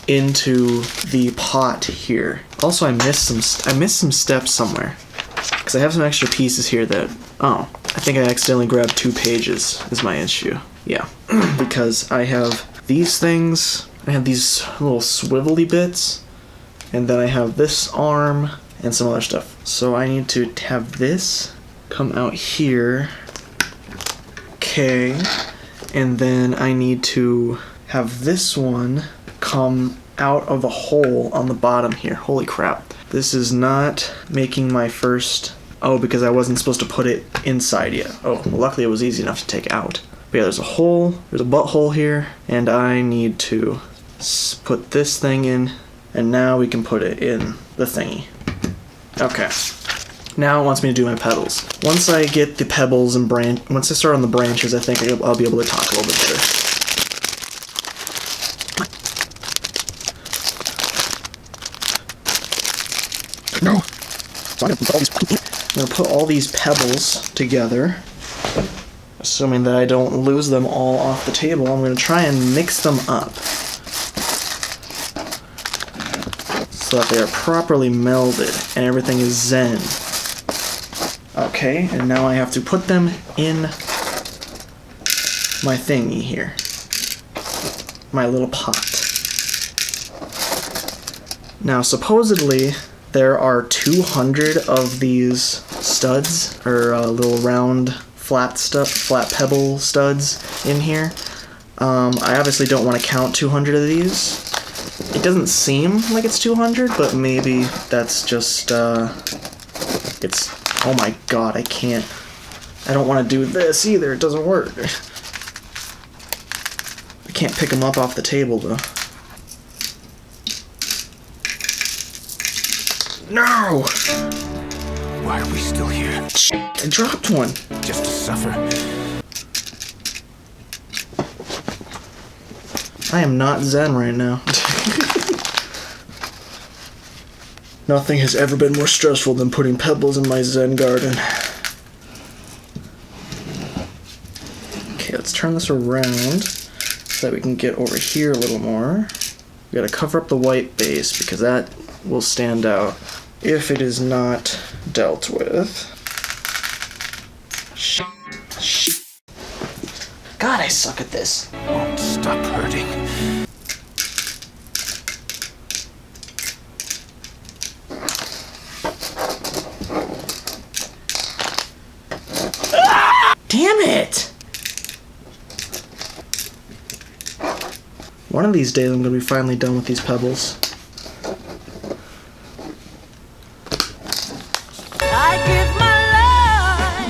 into the pot here. Also, I missed some steps somewhere, because I have some extra pieces here that, I think I accidentally grabbed 2 pages is my issue. Yeah, because I have these things, I have these little swivelly bits, and then I have this arm and some other stuff. So I need to have this come out here. Okay, and then I need to have this one come out of a hole on the bottom here. Holy crap. This is not making my first... Oh, because I wasn't supposed to put it inside yet. Oh, well, luckily it was easy enough to take out. But yeah, there's a hole, there's a butthole here, and I need to put this thing in, and now we can put it in the thingy. Okay. Now it wants me to do my petals. Once I get the pebbles and once I start on the branches, I think I'll be able to talk a little bit better. No. So I'm gonna put all these pebbles together, assuming that I don't lose them all off the table. I'm gonna try and mix them up so that they are properly melded and everything is zen. Okay, and now I have to put them in my thingy here. My little pot. Now, supposedly, there are 200 of these studs, or little round flat pebble studs in here. I obviously don't want to count 200 of these. It doesn't seem like it's 200, but maybe that's just, it's... Oh my god, I can't. I don't want to do this either, it doesn't work. I can't pick them up off the table though. No!
Why are we still here?
Shit, I dropped one.
Just to suffer.
I am not zen right now. Nothing has ever been more stressful than putting pebbles in my zen garden. Okay, let's turn this around so that we can get over here a little more. We gotta cover up the white base because that will stand out if it is not dealt with. Shit. God, I suck at this.
Won't stop hurting.
Damn it! One of these days I'm gonna be finally done with these pebbles.
I give my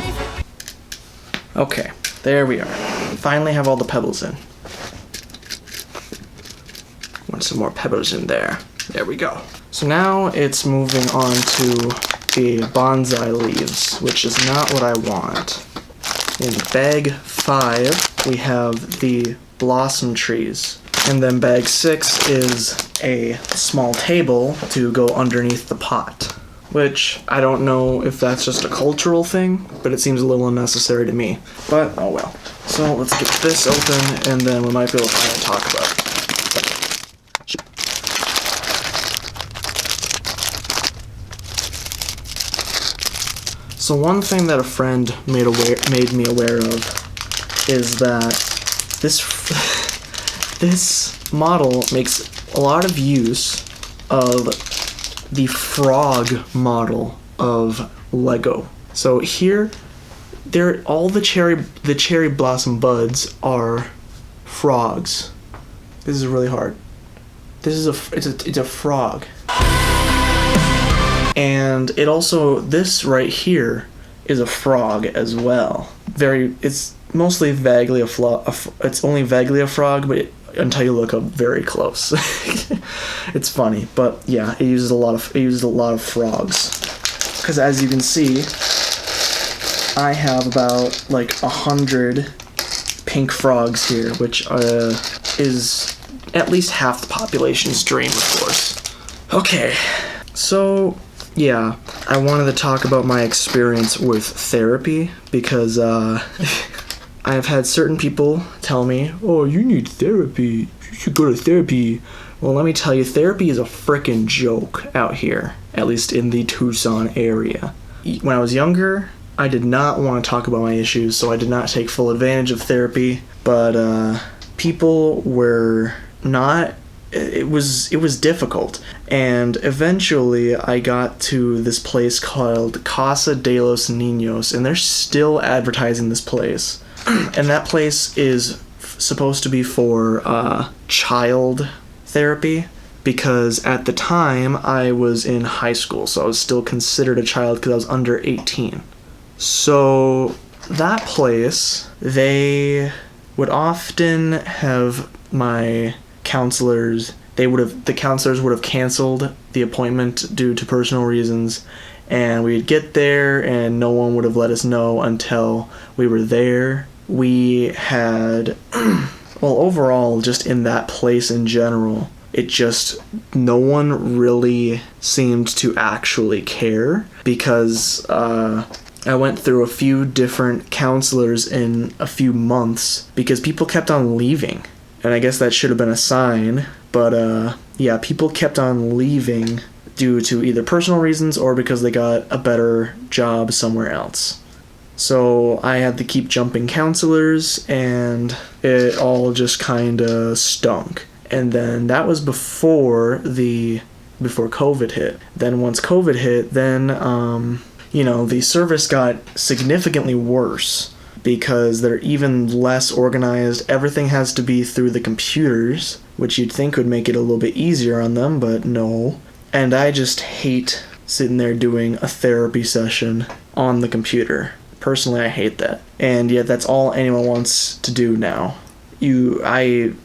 life.
Okay, there we are. Finally have all the pebbles in. Want some more pebbles in there. There we go. So now it's moving on to the bonsai leaves, which is not what I want. In bag 5, we have the blossom trees. And then bag 6 is a small table to go underneath the pot, which I don't know if that's just a cultural thing, but it seems a little unnecessary to me. But, oh well. So let's get this open, and then we might be able to finally talk about it. So one thing that a friend made me aware of is that this model makes a lot of use of the frog model of Lego. So here, all the cherry blossom buds are frogs. This is really hard. It's a frog. And it also, this right here is a frog as well. It's mostly vaguely it's only vaguely a frog, but until you look up very close. It's funny, but yeah, it uses a lot of frogs. Because as you can see, I have about like 100 pink frogs here, which is at least half the population's dream, of course. Okay, so yeah, I wanted to talk about my experience with therapy because I've had certain people tell me, "Oh, you need therapy. You should go to therapy." Well, let me tell you, therapy is a frickin' joke out here, at least in the Tucson area. When I was younger, I did not want to talk about my issues, so I did not take full advantage of therapy, but people were not. It was difficult, and eventually I got to this place called Casa de los Niños, and they're still advertising this place. And that place is supposed to be for child therapy, because at the time I was in high school, so I was still considered a child because I was under 18. So that place, they would often have my counselors, the counselors would have canceled the appointment due to personal reasons, and we'd get there and no one would have let us know until we were there. We had, well, overall, just in that place in general, no one really seemed to actually care, because I went through a few different counselors in a few months because people kept on leaving. And I guess that should have been a sign, but yeah, people kept on leaving due to either personal reasons or because they got a better job somewhere else. So I had to keep jumping counselors, and it all just kind of stunk. And then that was before COVID hit. Then once COVID hit, then the service got significantly worse, because they're even less organized. Everything has to be through the computers, which you'd think would make it a little bit easier on them, but no. And I just hate sitting there doing a therapy session on the computer. Personally, I hate that. And yet that's all anyone wants to do now. There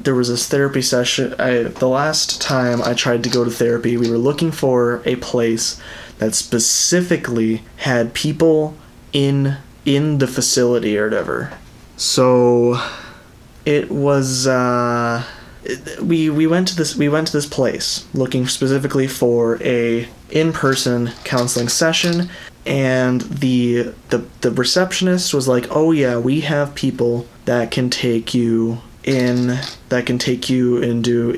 was this therapy session. The last time I tried to go to therapy, we were looking for a place that specifically had people in the facility or whatever. So it was we went to this place looking specifically for a in-person counseling session, and the receptionist was like, "Oh yeah, we have people that can take you and do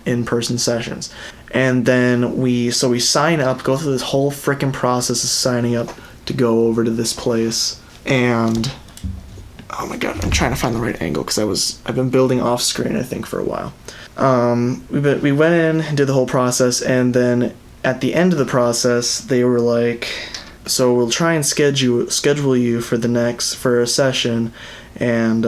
in-person sessions." And then we sign up, go through this whole frickin' process of signing up to go over to this place. And oh my god, I'm trying to find the right angle because I've been building off screen, I think, for a while. We went in and did the whole process, and then at the end of the process, they were like, "So we'll try and schedule you for a session, and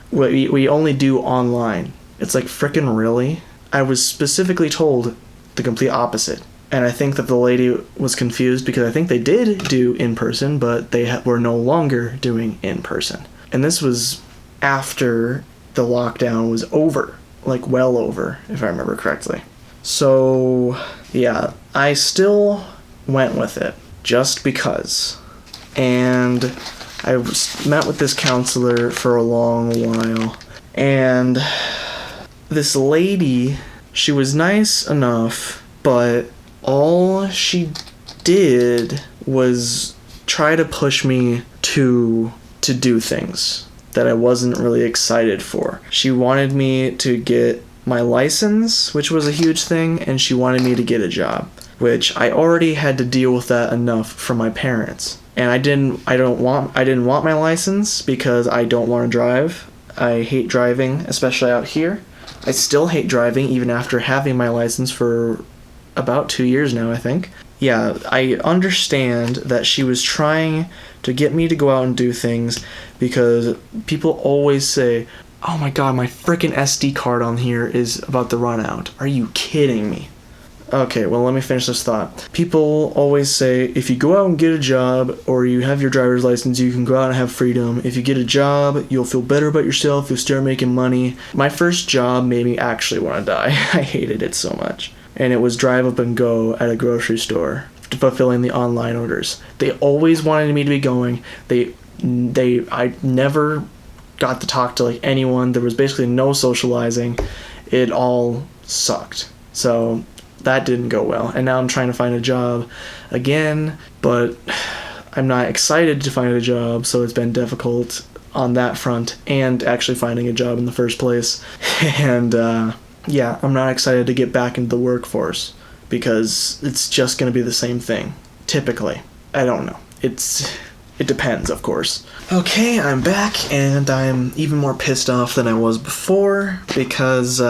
we only do online." It's like, frickin' really? I was specifically told the complete opposite. And I think that the lady was confused because I think they did do in-person, but they were no longer doing in-person. And this was after the lockdown was over, like well over, if I remember correctly. So, yeah, I still went with it just because. And met with this counselor for a long while, and this lady, she was nice enough, but all she did was try to push me to do things that I wasn't really excited for. She wanted me to get my license, which was a huge thing, and she wanted me to get a job, which I already had to deal with that enough from my parents. And I didn't want my license because I don't want to drive. I hate driving, especially out here. I still hate driving even after having my license for about 2 years now, I think. Yeah, I understand that she was trying to get me to go out and do things because people always say, oh my god, my freaking SD card on here is about to run out. Are you kidding me? Okay, well, let me finish this thought. People always say, if you go out and get a job, or you have your driver's license, you can go out and have freedom. If you get a job, you'll feel better about yourself, you'll start making money. My first job made me actually want to die. I hated it so much. And it was drive up and go at a grocery store, fulfilling the online orders. They always wanted me to be going. I never got to talk to anyone. There was basically no socializing. It all sucked. So that didn't go well, and now I'm trying to find a job again, but I'm not excited to find a job, so it's been difficult on that front, and actually finding a job in the first place. And yeah, I'm not excited to get back into the workforce, because it's just going to be the same thing, typically. I don't know. It depends, of course. Okay, I'm back, and I'm even more pissed off than I was before, because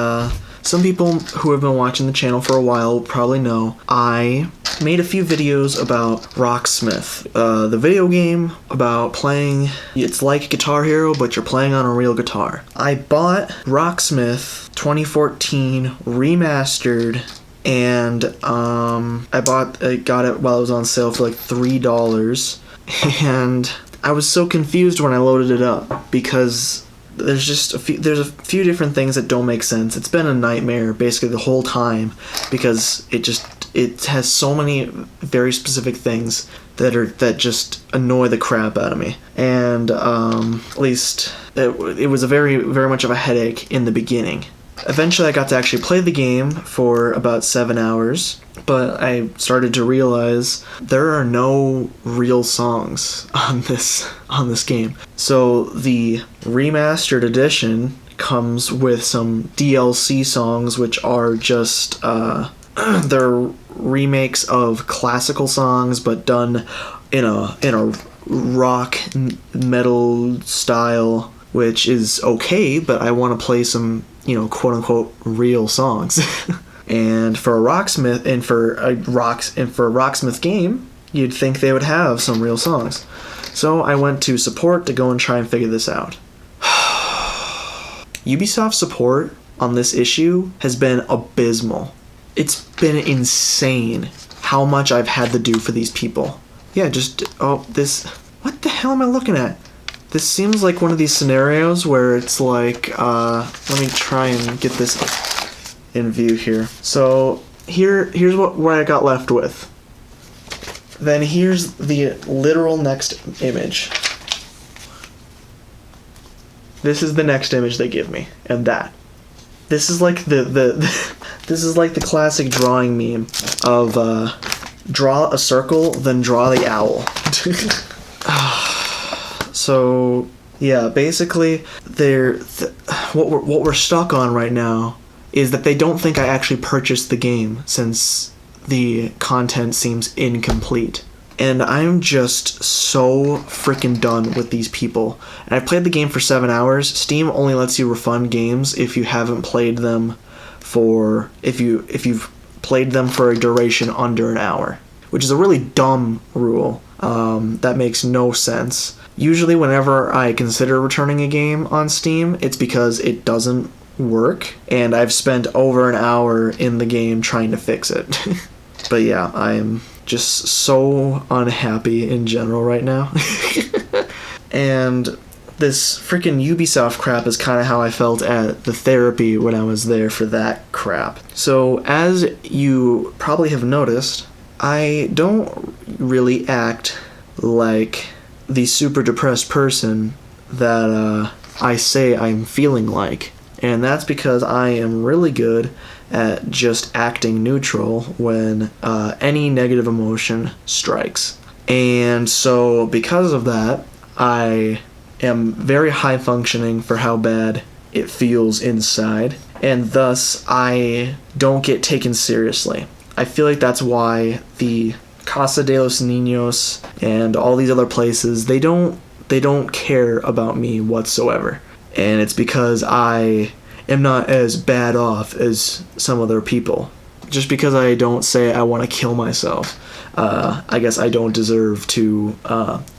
some people who have been watching the channel for a while probably know I made a few videos about Rocksmith, the video game about playing. It's like Guitar Hero, but you're playing on a real guitar. I bought Rocksmith 2014 remastered, and I got it while it was on sale for $3, and I was so confused when I loaded it up because there's a few different things that don't make sense. It's been a nightmare basically the whole time because it has so many very specific things that just annoy the crap out of me. And at least it was a very, very much of a headache in the beginning. Eventually I got to actually play the game for about 7 hours, but I started to realize there are no real songs on this game. So the remastered edition comes with some DLC songs, which are just they're remakes of classical songs, but done in a rock metal style, which is okay, but I want to play some, quote unquote real songs. And for a Rocksmith game, you'd think they would have some real songs. So I went to support to go and try and figure this out. Ubisoft support on this issue has been abysmal. It's been insane how much I've had to do for these people. Yeah, what the hell am I looking at? This seems like one of these scenarios where it's let me try and get this in view here. So here's what I got left with. Then here's the literal next image. This is the next image they give me, and that. This is like this is like the classic drawing meme of draw a circle, then draw the owl. So yeah, basically what we're stuck on right now is that they don't think I actually purchased the game since the content seems incomplete. And I'm just so freaking done with these people. And I've played the game for 7 hours. Steam only lets you refund games if you haven't played them if you've played them for a duration under an hour, which is a really dumb rule. That makes no sense. Usually whenever I consider returning a game on Steam, it's because it doesn't work, and I've spent over an hour in the game trying to fix it. But yeah, I'm just so unhappy in general right now. And this freaking Ubisoft crap is kind of how I felt at the therapy when I was there for that crap. So as you probably have noticed, I don't really act like the super depressed person that I say I'm feeling like. And that's because I am really good at just acting neutral when any negative emotion strikes. And so because of that, I am very high functioning for how bad it feels inside, and thus I don't get taken seriously. I feel like that's why the Casa de los Niños and all these other places, they don't care about me whatsoever. And it's because I am not as bad off as some other people. Just because I don't say I want to kill myself, I guess I don't deserve to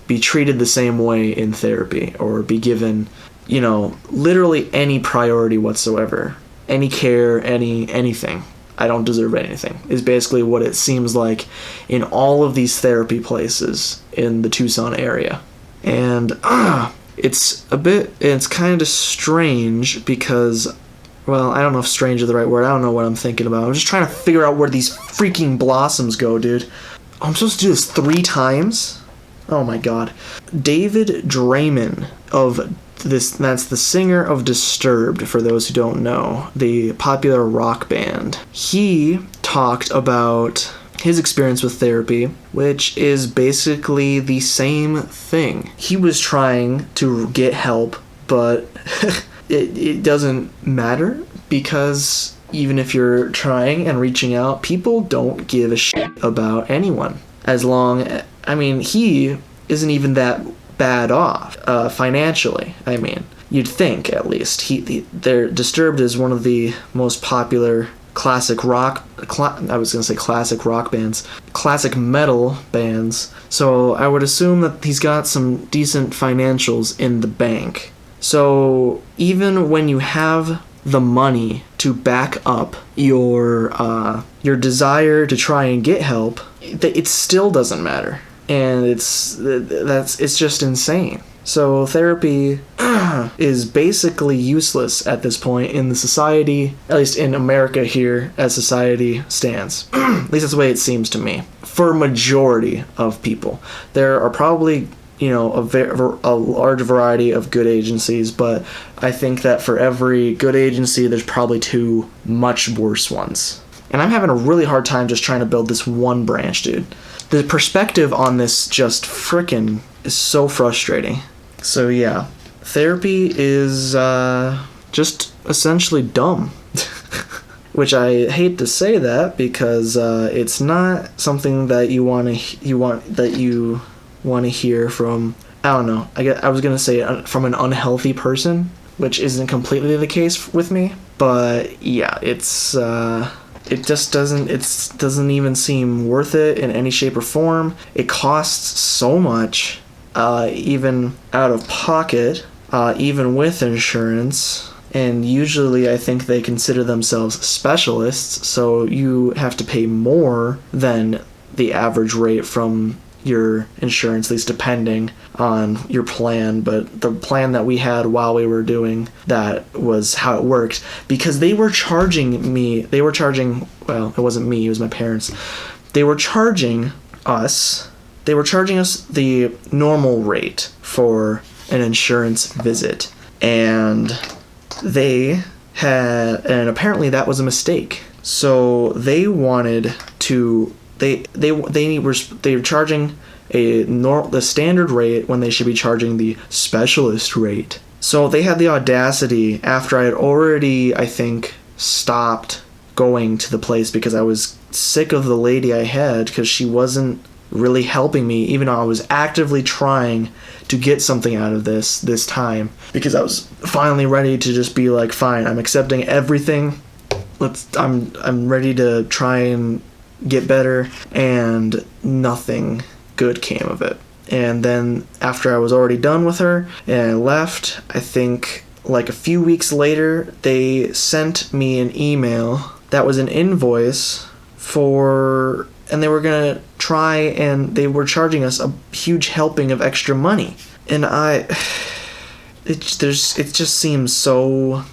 be treated the same way in therapy or be given, literally any priority whatsoever. Any care, anything. I don't deserve anything, is basically what it seems like in all of these therapy places in the Tucson area. And it's kind of strange because, well, I don't know if strange is the right word. I don't know what I'm thinking about. I'm just trying to figure out where these freaking blossoms go, dude. Oh, I'm supposed to do this 3 times? Oh my god. David Draymond of this, that's the singer of Disturbed, for those who don't know, the popular rock band. He talked about his experience with therapy, which is basically the same thing. He was trying to get help, but it doesn't matter, because even if you're trying and reaching out, people don't give a shit about anyone. He isn't even that bad off financially. You'd think, at least. They're Disturbed is one of the most popular classic rock bands, classic metal bands. So I would assume that he's got some decent financials in the bank. So even when you have the money to back up your desire to try and get help, it still doesn't matter. And it's just insane. So therapy is basically useless at this point in the society, at least in America here, as society stands. At least that's the way it seems to me. For a majority of people, there are probably a large variety of good agencies, but I think that for every good agency, there's probably 2 much worse ones. And I'm having a really hard time just trying to build this one branch, dude. The perspective on this just frickin' is so frustrating. So yeah, therapy is just essentially dumb. Which I hate to say that, because it's not something that you want to hear from, I don't know, I was gonna say from an unhealthy person, which isn't completely the case with me. But yeah, it just doesn't even seem worth it in any shape or form. It costs so much, even out of pocket, even with insurance. And usually I think they consider themselves specialists, so you have to pay more than the average rate from your insurance, at least depending on your plan. But the plan that we had while we were doing that was how it worked, because well, it wasn't me, it was my parents. They were charging us the normal rate for an insurance visit, and apparently that was a mistake. So they wanted to, they were charging the standard rate when they should be charging the specialist rate. So they had the audacity, after I had already, I think, stopped going to the place because I was sick of the lady I had, because she wasn't really helping me, even though I was actively trying to get something out of this time, because I was finally ready to just be like, fine, I'm accepting everything. I'm ready to try and get better, and nothing good came of it. And then after I was already done with her and I left, I think like a few weeks later, they sent me an email that was an invoice and they were gonna try, and they were charging us a huge helping of extra money. And it just seems so,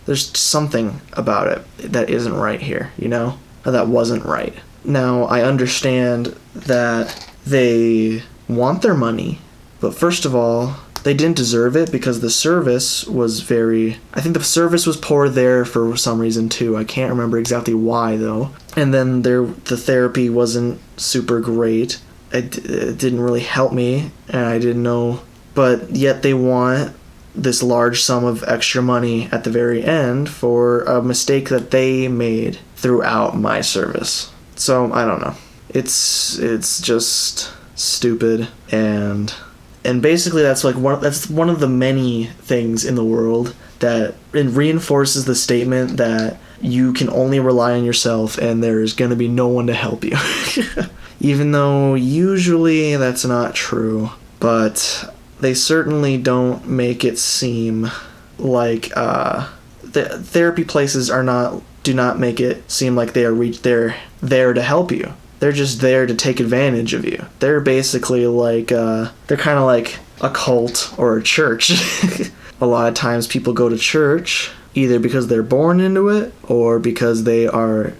there's something about it that isn't right here, or that wasn't right. Now, I understand that they want their money. But first of all, they didn't deserve it because the service was I think the service was poor there for some reason too. I can't remember exactly why though. And then the therapy wasn't super great. It didn't really help me, and I didn't know. But yet they want this large sum of extra money at the very end for a mistake that they made throughout my service. So I don't know. It's just stupid, and basically that's one of the many things in the world that it reinforces the statement that you can only rely on yourself and there's going to be no one to help you. Even though usually that's not true, but they certainly don't make it seem like the therapy places do not make it seem like they're there to help you. They're just there to take advantage of you. They're basically like they're kind of like a cult or a church. A lot of times people go to church either because they're born into it or because they are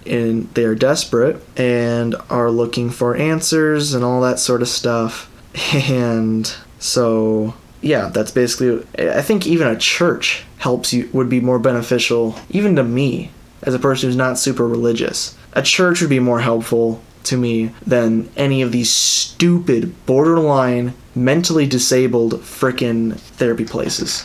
desperate and are looking for answers and all that sort of stuff. And so, yeah, that's basically, I think even a church would be more beneficial, even to me, as a person who's not super religious. A church would be more helpful to me than any of these stupid, borderline, mentally disabled frickin' therapy places.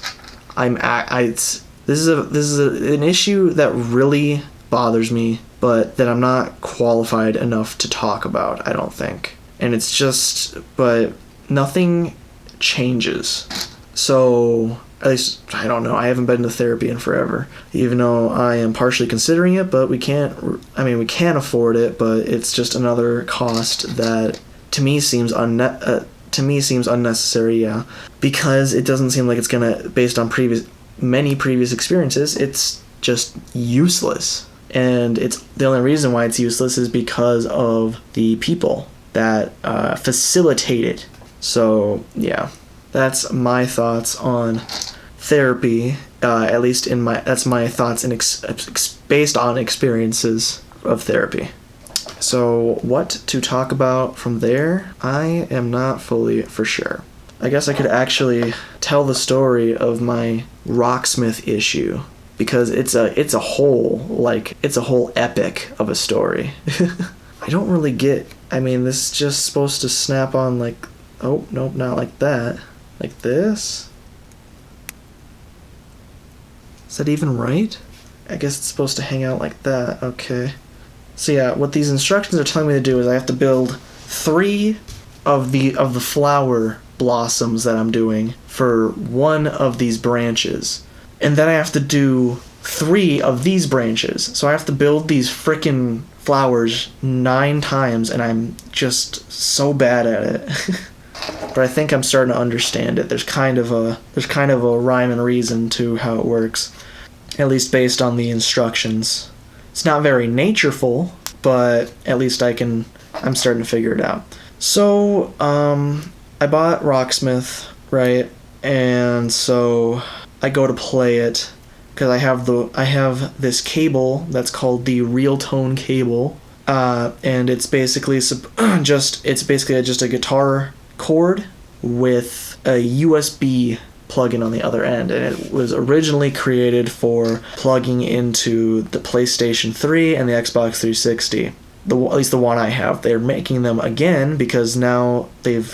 This is an issue that really bothers me, but that I'm not qualified enough to talk about, I don't think. And it's just, but nothing changes. So, at least, I don't know, I haven't been to therapy in forever, even though I am partially considering it, but we can't afford it, but it's just another cost that to me seems unnecessary, yeah, because it doesn't seem like it's gonna, based on many previous experiences, it's just useless. And it's the only reason why it's useless is because of the people that facilitate it. So yeah, that's my thoughts on therapy. At least that's my thoughts based on experiences of therapy. So what to talk about from there, I am not fully for sure. I guess I could actually tell the story of my rocksmith issue, because it's a whole epic of a story. I don't really get, this is just supposed to snap on like, oh, nope, not like that. Like this? Is that even right? I guess it's supposed to hang out like that, okay. So yeah, what these instructions are telling me to do is I have to build 3 of the flower blossoms that I'm doing for one of these branches. And then I have to do 3 of these branches. So I have to build these frickin' flowers 9 times, and I'm just so bad at it. But I think I'm starting to understand it. There's kind of a rhyme and reason to how it works, at least based on the instructions. It's not very natureful, but at least I'm starting to figure it out. So, I bought Rocksmith, right? And so I go to play it because I have this cable that's called the Real Tone cable, and it's basically just a guitar cord with a USB plug-in on the other end, and it was originally created for plugging into the PlayStation 3 and the Xbox 360. At least the one I have. They're making them again because now the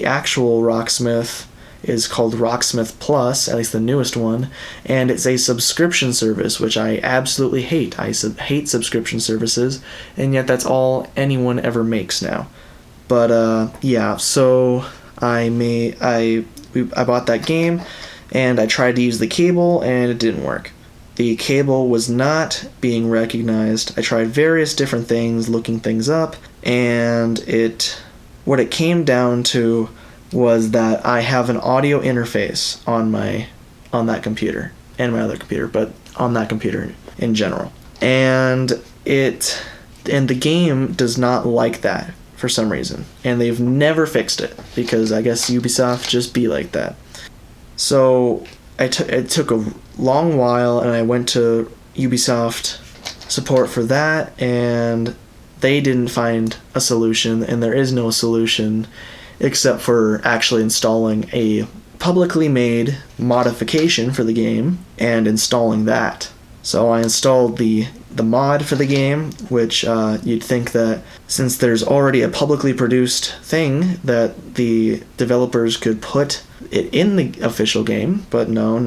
actual Rocksmith is called Rocksmith Plus, at least the newest one, and it's a subscription service, which I absolutely hate. I hate subscription services, and yet that's all anyone ever makes now. But yeah, so I bought that game, and I tried to use the cable, and it didn't work. The cable was not being recognized. I tried various different things, looking things up, and what it came down to was that I have an audio interface on that computer and my other computer, but on that computer in general. And the game does not like that for some reason, and they've never fixed it because I guess Ubisoft just be like that. So it took a long while, and I went to Ubisoft Support for that, and they didn't find a solution, and there is no solution. except for actually installing a publicly made modification for the game and installing that. So I installed the mod for the game, which you'd think that since there's already a publicly produced thing that the developers could put it in the official game, but no,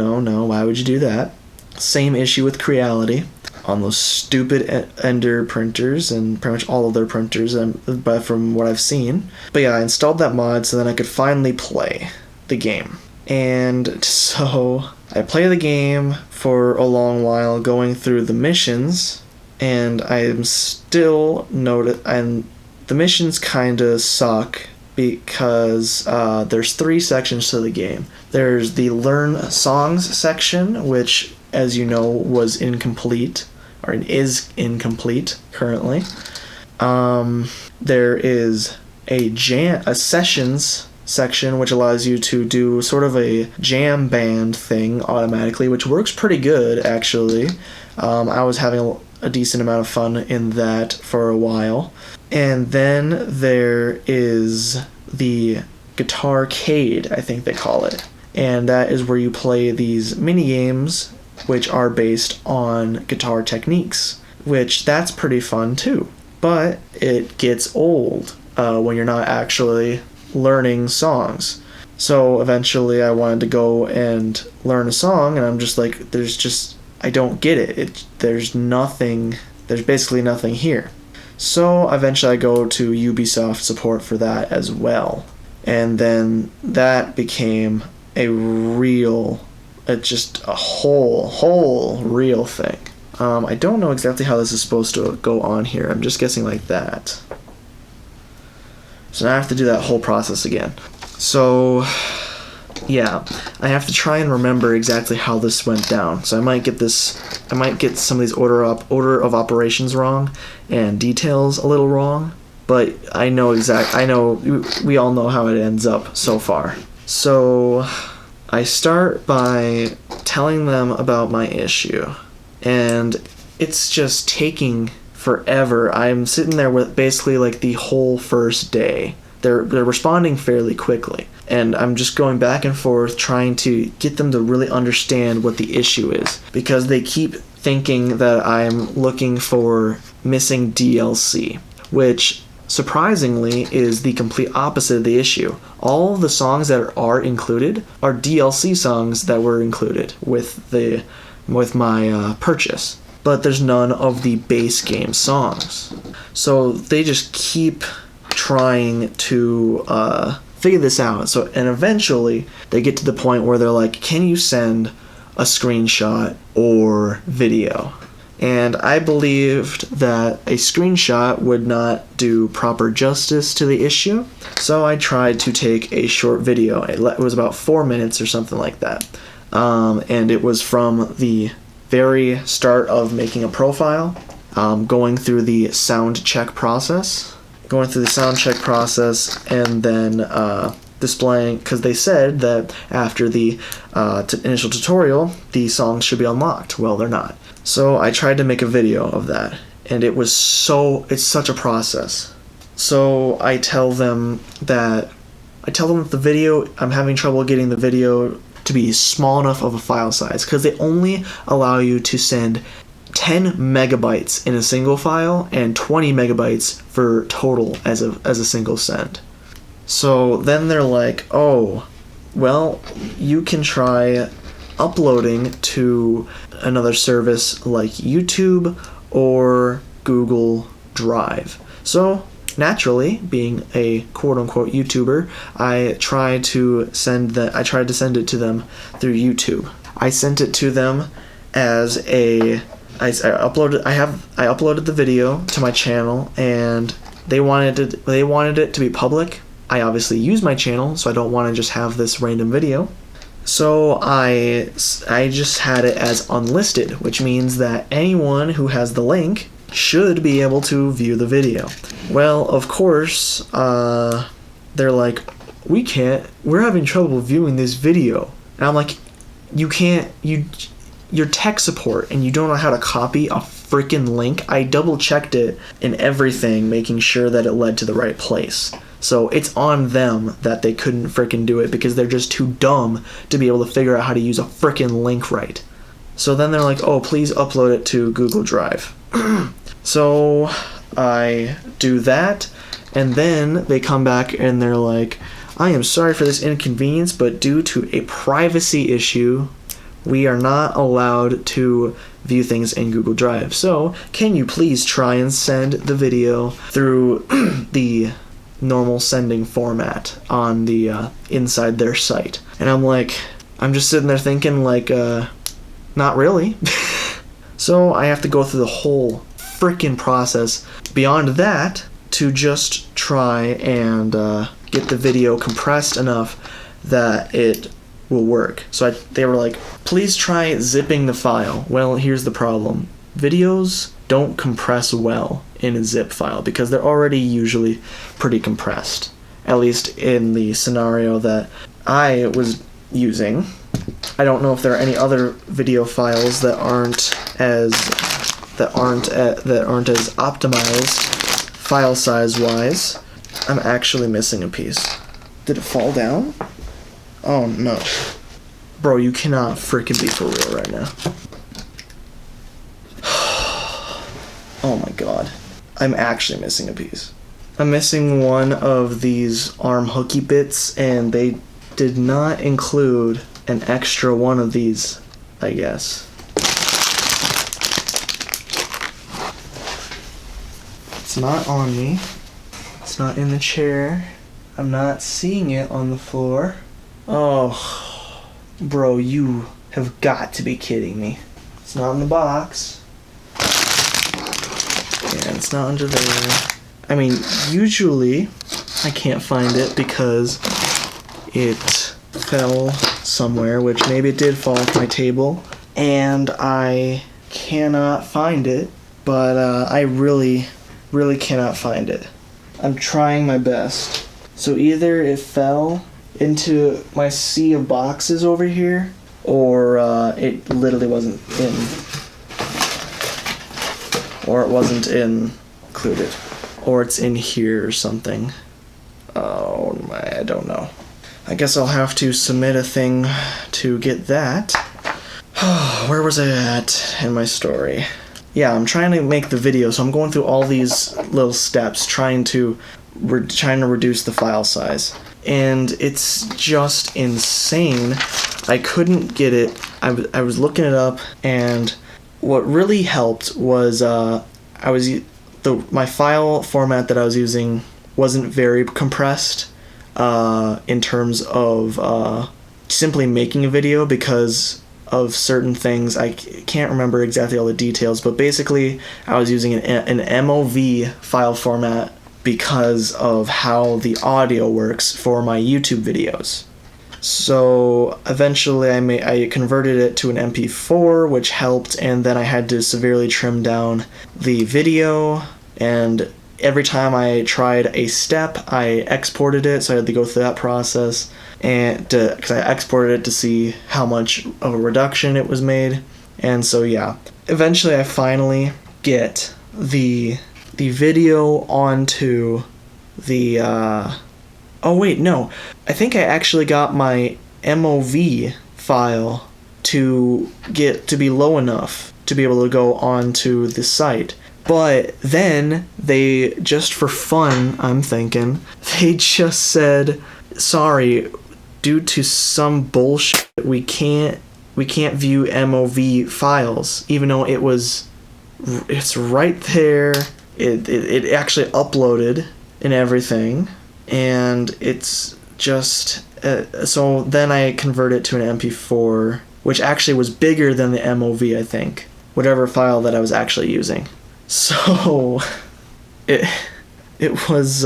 why would you do that? Same issue with Creality on those stupid Ender printers and pretty much all of their printers, but from what I've seen. But yeah, I installed that mod so then I could finally play the game. And so I play the game for a long while, going through the missions, and I'm still and the missions kind of suck because there's 3 sections to the game. There's the Learn Songs section, which, as you know, was incomplete, or is incomplete currently. There is a sessions section, which allows you to do sort of a jam band thing automatically, which works pretty good, actually. I was having a decent amount of fun in that for a while. And then there is the Guitarcade, I think they call it. And that is where you play these mini games, which are based on guitar techniques, which that's pretty fun too. But it gets old when you're not actually learning songs. So eventually I wanted to go and learn a song, and I'm just like, I don't get it. There's basically nothing here. So eventually I go to Ubisoft support for that as well. And then that became a whole real thing. I don't know exactly how this is supposed to go on here. I'm just guessing like that. So now I have to do that whole process again. So, yeah, I have to try and remember exactly how this went down. So I might get some of these order of operations wrong and details a little wrong, but I know we all know how it ends up so far. So I start by telling them about my issue, and it's just taking forever. I'm sitting there with basically like the whole first day. They're responding fairly quickly, and I'm just going back and forth trying to get them to really understand what the issue is, because they keep thinking that I'm looking for missing DLC, which surprisingly is the complete opposite of the issue. All the songs that are included are DLC songs that were included with my purchase, but there's none of the base game songs. So they just keep trying to figure this out. And eventually they get to the point where they're like, can you send a screenshot or video? And I believed that a screenshot would not do proper justice to the issue, so I tried to take a short video. It was about 4 minutes or something like that. And it was from the very start of making a profile, going through the sound check process, and then displaying, because they said that after the initial tutorial, the songs should be unlocked. Well, they're not. So I tried to make a video of that, and it's such a process. So I tell them that the video, I'm having trouble getting the video to be small enough of a file size, because they only allow you to send 10 megabytes in a single file and 20 megabytes for total as a single send. So then they're like, oh, well, you can try uploading to another service like YouTube or Google Drive. So naturally, being a quote-unquote YouTuber, I tried to send it to them through YouTube. I sent it to them as I uploaded the video to my channel, and they wanted it to be public. I obviously use my channel, so I don't want to just have this random video. So I just had it as unlisted, which means that anyone who has the link should be able to view the video. Well, of course, they're like, we're having trouble viewing this video. And I'm like, you're tech support and you don't know how to copy a freaking link. I double checked it and everything, making sure that it led to the right place. So it's on them that they couldn't frickin' do it because they're just too dumb to be able to figure out how to use a frickin' link right. So then they're like, oh, please upload it to Google Drive. So I do that, and then they come back and they're like, I am sorry for this inconvenience, but due to a privacy issue, we are not allowed to view things in Google Drive. So can you please try and send the video through the normal sending format on the inside their site? And I'm just sitting there thinking like, not really. So I have to go through the whole freaking process beyond that to just try and get the video compressed enough that it will work. So they were like, please try zipping the file. Well, here's the problem. Videos don't compress well in a zip file because they're already usually pretty compressed. At least in the scenario that I was using. I don't know if there are any other video files that aren't as optimized file size wise. I'm actually missing a piece. Did it fall down? Oh no. Bro, you cannot freaking be for real right now. Oh my god. I'm actually missing a piece. I'm missing one of these arm hooky bits, and they did not include an extra one of these, I guess. It's not on me. It's not in the chair. I'm not seeing it on the floor. Oh, bro, you have got to be kidding me. It's not in the box. And it's not under there. I mean, usually I can't find it because it fell somewhere, which maybe it did fall off my table, and I cannot find it, but I really cannot find it. I'm trying my best. So either it fell into my sea of boxes over here, or it literally wasn't in, or it wasn't included, or it's in here or something. Oh my, I don't know. I guess I'll have to submit a thing to get that. Where was I at in my story? Yeah, I'm trying to make the video, so I'm going through all these little steps, trying to reduce the file size. And it's just insane. I couldn't get it. I was looking it up, and what really helped was my file format that I was using wasn't very compressed in terms of simply making a video because of certain things. I can't remember exactly all the details, but basically I was using an MOV file format because of how the audio works for my YouTube videos. So eventually I converted it to an MP4, which helped, and then I had to severely trim down the video, and every time I tried a step, I exported it, so I had to go through that process, and because I exported it to see how much of a reduction it was made. And so yeah, eventually I finally get the video onto the oh wait, no, I think I actually got my MOV file to get to be low enough to be able to go onto the site. But then they, just for fun, I'm thinking, they just said, sorry, due to some bullshit, we can't view MOV files, even though it's right there. It actually uploaded and everything, and it's just so then I converted it to an MP4, which actually was bigger than the MOV, I think, whatever file that I was actually using. So it was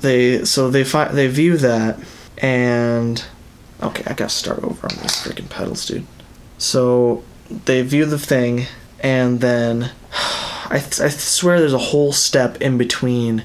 they view that, and okay, I gotta start over on these freaking pedals, dude. So they view the thing, and then I swear there's a whole step in between,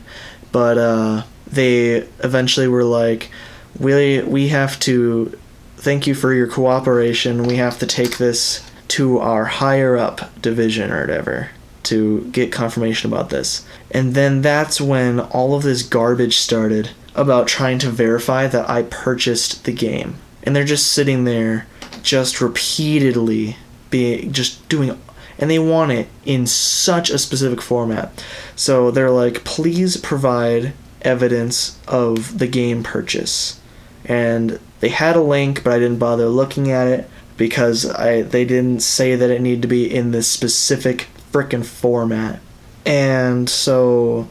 but they eventually were like, we have to thank you for your cooperation. We have to take this to our higher up division or whatever. to get confirmation about this. And then that's when all of this garbage started about trying to verify that I purchased the game. And they're just sitting there just repeatedly just doing, and they want it in such a specific format. So they're like, please provide evidence of the game purchase. And they had a link, but I didn't bother looking at it because they didn't say that it needed to be in this specific frickin' format. And so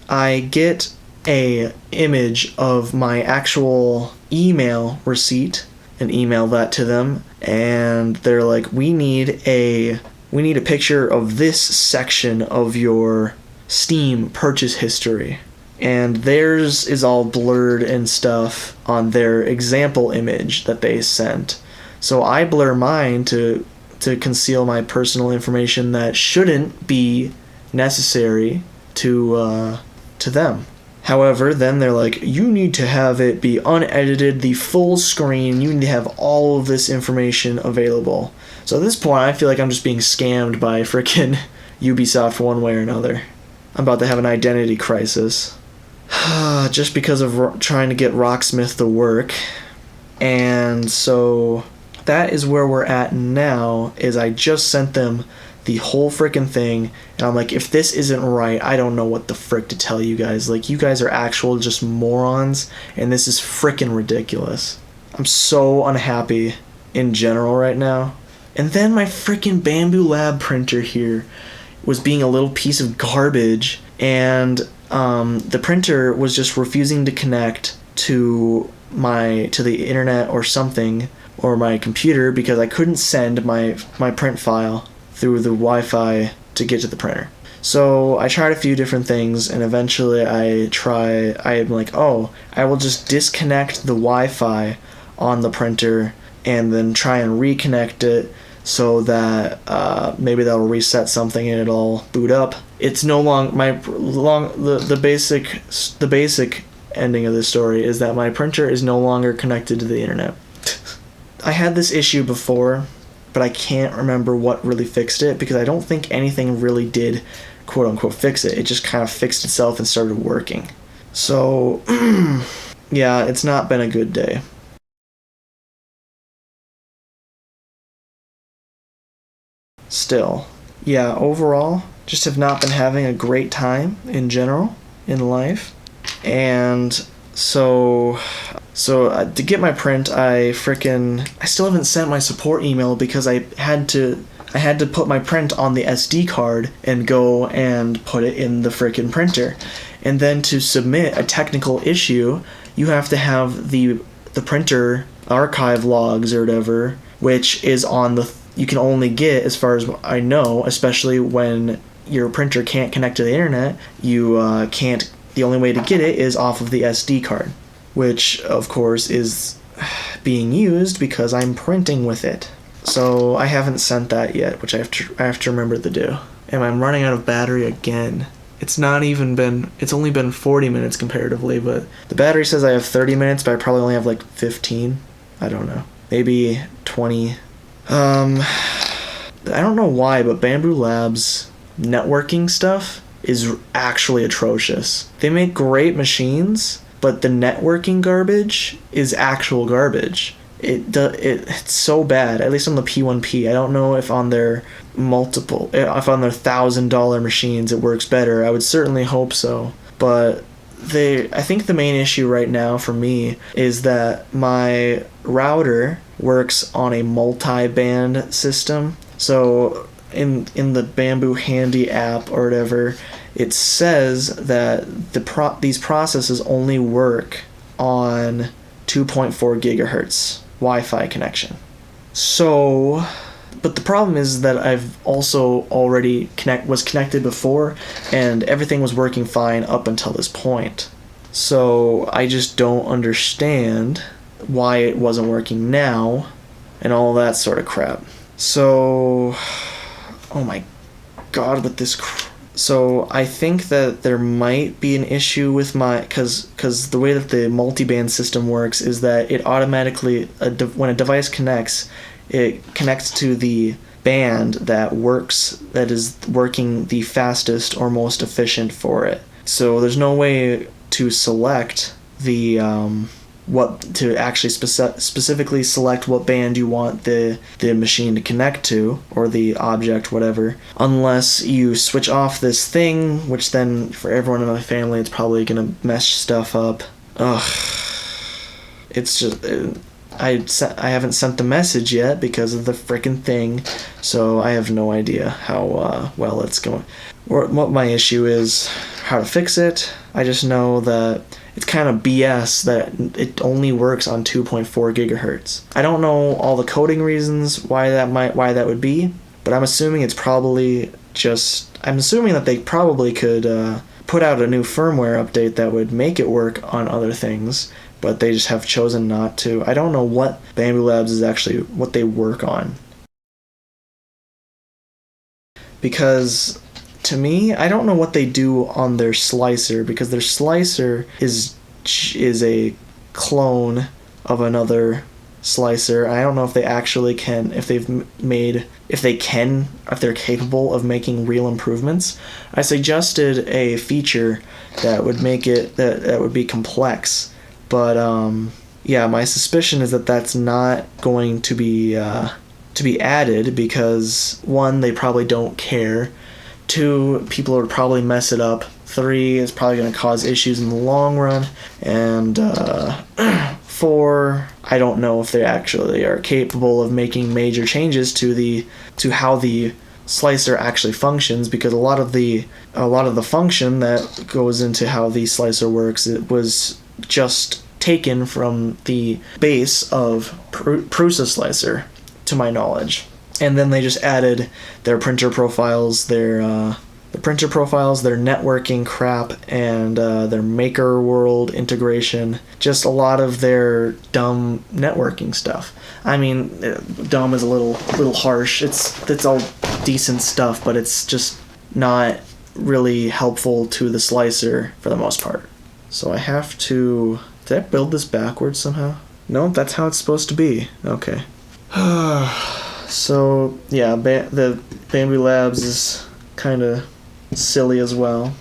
I get a image of my actual email receipt and email that to them, and they're like, we need a picture of this section of your Steam purchase history. And theirs is all blurred and stuff on their example image that they sent. So I blur mine to conceal my personal information that shouldn't be necessary to them. However, then they're like, you need to have it be unedited, the full screen, you need to have all of this information available. So at this point, I feel like I'm just being scammed by frickin' Ubisoft one way or another. I'm about to have an identity crisis. Just because of trying to get Rocksmith to work. And so that is where we're at now, is I just sent them the whole frickin' thing, and I'm like, if this isn't right, I don't know what the frick to tell you guys. Like, you guys are actual just morons, and this is frickin' ridiculous. I'm so unhappy in general right now. And then my frickin' Bambu Lab printer here was being a little piece of garbage, and the printer was just refusing to connect to the internet or something, or my computer, because I couldn't send my print file through the Wi-Fi to get to the printer. So I tried a few different things, and eventually I'm like, oh, I will just disconnect the Wi-Fi on the printer and then try and reconnect it so that maybe that'll reset something and it'll boot up. It's no longer the basic ending of the story is that my printer is no longer connected to the internet. I had this issue before, but I can't remember what really fixed it, because I don't think anything really did quote unquote fix it. It just kind of fixed itself and started working. So yeah, it's not been a good day. Still, yeah, overall, just have not been having a great time in general in life. And so to get my print, I still haven't sent my support email because I had to put my print on the SD card and go and put it in the frickin' printer. And then to submit a technical issue, you have to have the printer archive logs or whatever, which is on you can only get, as far as I know, especially when your printer can't connect to the internet, you can't. The only way to get it is off of the SD card, which of course is being used because I'm printing with it. So I haven't sent that yet, which I have to remember to do. And I'm running out of battery again. It's only been 40 minutes comparatively, but the battery says I have 30 minutes, but I probably only have like 15. I don't know. Maybe 20. I don't know why, but Bambu Labs networking stuff is actually atrocious. They make great machines, but the networking garbage is actual garbage. It's so bad, at least on the P1P. I don't know if on their $1,000 machines it works better. I would certainly hope so. But I think the main issue right now for me is that my router works on a multi-band system. So in the Bambu Handy app or whatever, it says that these processes only work on 2.4 gigahertz Wi-Fi connection. So, but the problem is that I've also already was connected before, and everything was working fine up until this point. So I just don't understand why it wasn't working now, and all that sort of crap. So, oh my god, with this so I think that there might be an issue with because the way that the multiband system works is that it automatically, when a device connects, it connects to the band that is working the fastest or most efficient for it. So there's no way to select the specifically select what band you want the machine to connect to, or the object, whatever, unless you switch off this thing, which then for everyone in my family it's probably gonna mess stuff up. It's just I haven't sent the message yet because of the frickin' thing, so I have no idea how well it's going, or what my issue is, how to fix it. I just know that it's kind of BS that it only works on 2.4 gigahertz. I don't know all the coding reasons why that would be, but I'm assuming that they probably could put out a new firmware update that would make it work on other things, but they just have chosen not to. I don't know what Bambu Labs is actually what they work on, because to me, I don't know what they do on their slicer, because their slicer is a clone of another slicer. I don't know if they actually can, if they're capable of making real improvements. I suggested a feature that would make it that would be complex, but my suspicion is that that's not going to be added because 1, they probably don't care. 2, people would probably mess it up. 3, it's probably going to cause issues in the long run. And 4, I don't know if they actually are capable of making major changes to how the slicer actually functions, because a lot of the function that goes into how the slicer works, it was just taken from the base of Prusa slicer, to my knowledge. And then they just added their printer profiles, their networking crap, and their Maker World integration. Just a lot of their dumb networking stuff. I mean, dumb is a little harsh. It's all decent stuff, but it's just not really helpful to the slicer for the most part. So I have to... Did I build this backwards somehow? No, that's how it's supposed to be. Okay. So, yeah, the Bambu Labs is kind of silly as well.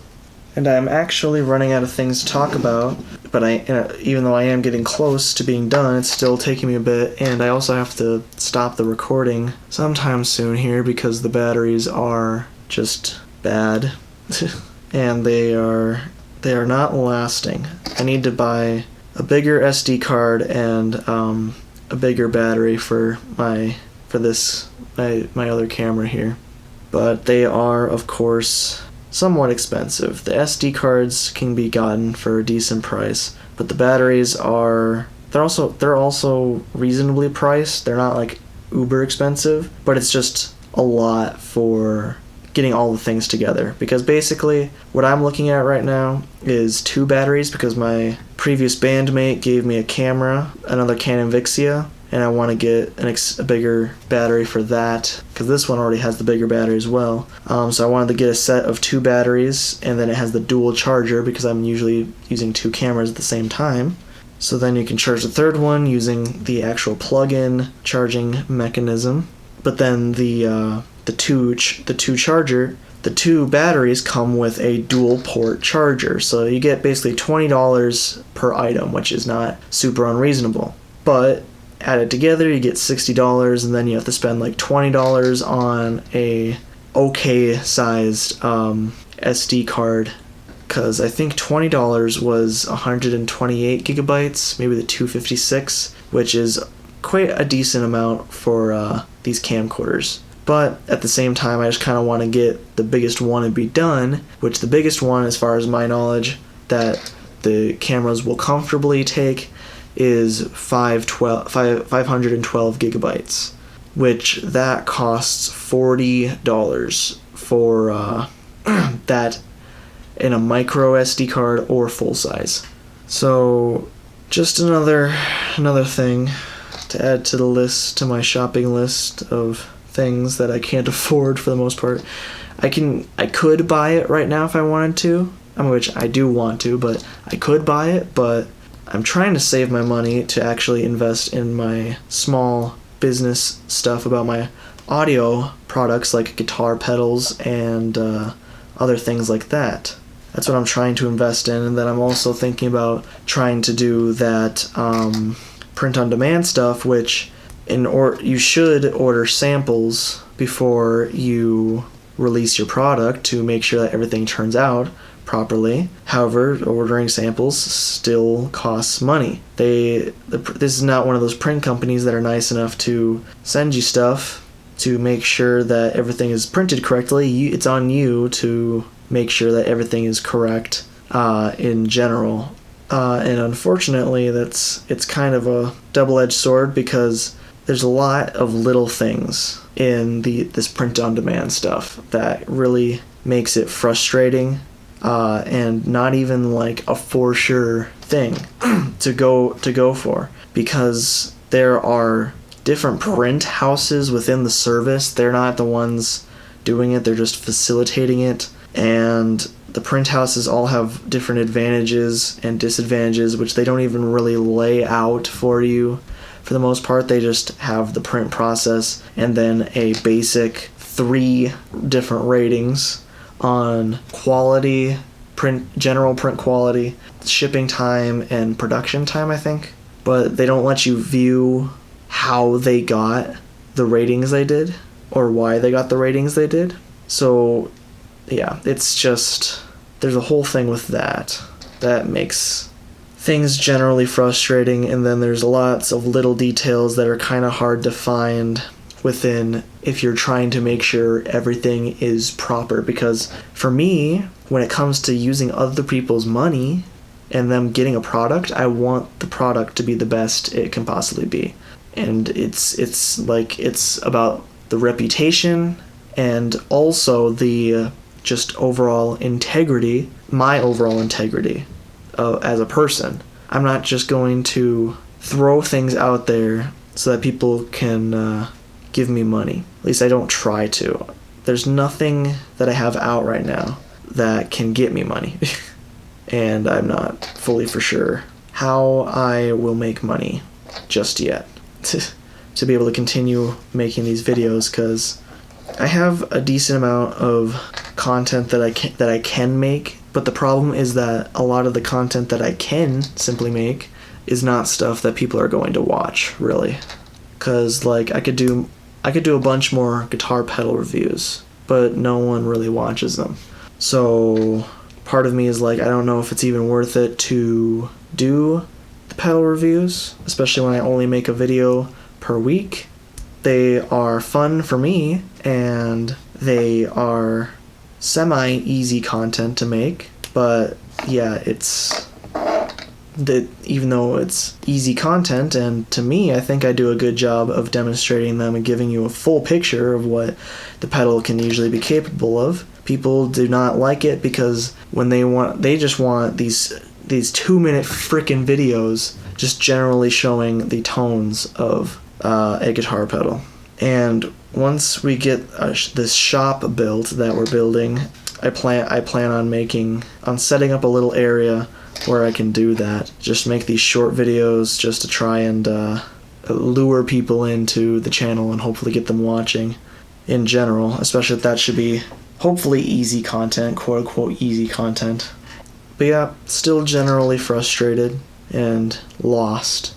And I'm actually running out of things to talk about, but even though I am getting close to being done, it's still taking me a bit, and I also have to stop the recording sometime soon here because the batteries are just bad, and they are not lasting. I need to buy a bigger SD card and a bigger battery for my other camera here. But they are, of course, somewhat expensive. The SD cards can be gotten for a decent price, but the batteries they're also reasonably priced. They're not like uber expensive, but it's just a lot for getting all the things together, because basically what I'm looking at right now is 2 batteries, because my previous bandmate gave me a camera, another Canon Vixia, and I want to get a bigger battery for that, because this one already has the bigger battery as well. So I wanted to get a set of 2 batteries, and then it has the dual charger, because I'm usually using 2 cameras at the same time. So then you can charge the third one using the actual plug-in charging mechanism. But then the two batteries come with a dual port charger, so you get basically $20 per item, which is not super unreasonable. But added together, you get $60, and then you have to spend like $20 on a okay-sized SD card, because I think $20 was 128 gigabytes, maybe the 256, which is quite a decent amount for these camcorders. But at the same time, I just kind of want to get the biggest one and be done, which the biggest one, as far as my knowledge, that the cameras will comfortably take is 512 gigabytes, which that costs $40 for that in a micro SD card or full size. So just another thing to add to the list, to my shopping list of things that I can't afford for the most part. I could buy it right now if I wanted to, which I do want to, but I could buy it, but I'm trying to save my money to actually invest in my small business stuff about my audio products like guitar pedals and other things like that. That's what I'm trying to invest in, and then I'm also thinking about trying to do that print-on-demand stuff, which you should order samples before you release your product to make sure that everything turns out properly. However, ordering samples still costs money. This is not one of those print companies that are nice enough to send you stuff to make sure that everything is printed correctly. It's on you to make sure that everything is correct in general. And unfortunately, it's kind of a double-edged sword, because there's a lot of little things in this print-on-demand stuff that really makes it frustrating, and not even like a for sure thing to go for, because there are different print houses within the service. They're not the ones doing it, they're just facilitating it, and the print houses all have different advantages and disadvantages, which they don't even really lay out for you. For the most part, they just have the print process and then a basic 3 different ratings on quality, general print quality, shipping time, and production time, I think. But they don't let you view how they got the ratings they did, or why they got the ratings they did. So yeah, it's just, there's a whole thing with that makes things generally frustrating, and then there's lots of little details that are kind of hard to find within if you're trying to make sure everything is proper. Because for me, when it comes to using other people's money and them getting a product, I want the product to be the best it can possibly be. And it's about the reputation and also the just overall integrity, my overall integrity as a person. I'm not just going to throw things out there so that people can give me money. At least I don't try to. There's nothing that I have out right now that can get me money. And I'm not fully for sure how I will make money just yet to be able to continue making these videos, because I have a decent amount of content that I can make, but the problem is that a lot of the content that I can simply make is not stuff that people are going to watch, really. Because like I could do a bunch more guitar pedal reviews, but no one really watches them. So part of me is like, I don't know if it's even worth it to do the pedal reviews, especially when I only make a video per week. They are fun for me, and they are semi-easy content to make, but yeah, even though it's easy content, and to me, I think I do a good job of demonstrating them and giving you a full picture of what the pedal can usually be capable of. People do not like it because when they just want these 2-minute freaking videos just generally showing the tones of a guitar pedal. And once we get this shop built that we're building, I plan on setting up a little area where I can do that. Just make these short videos just to try and lure people into the channel and hopefully get them watching in general, especially if that should be hopefully easy content, quote unquote easy content. But yeah, still generally frustrated and lost.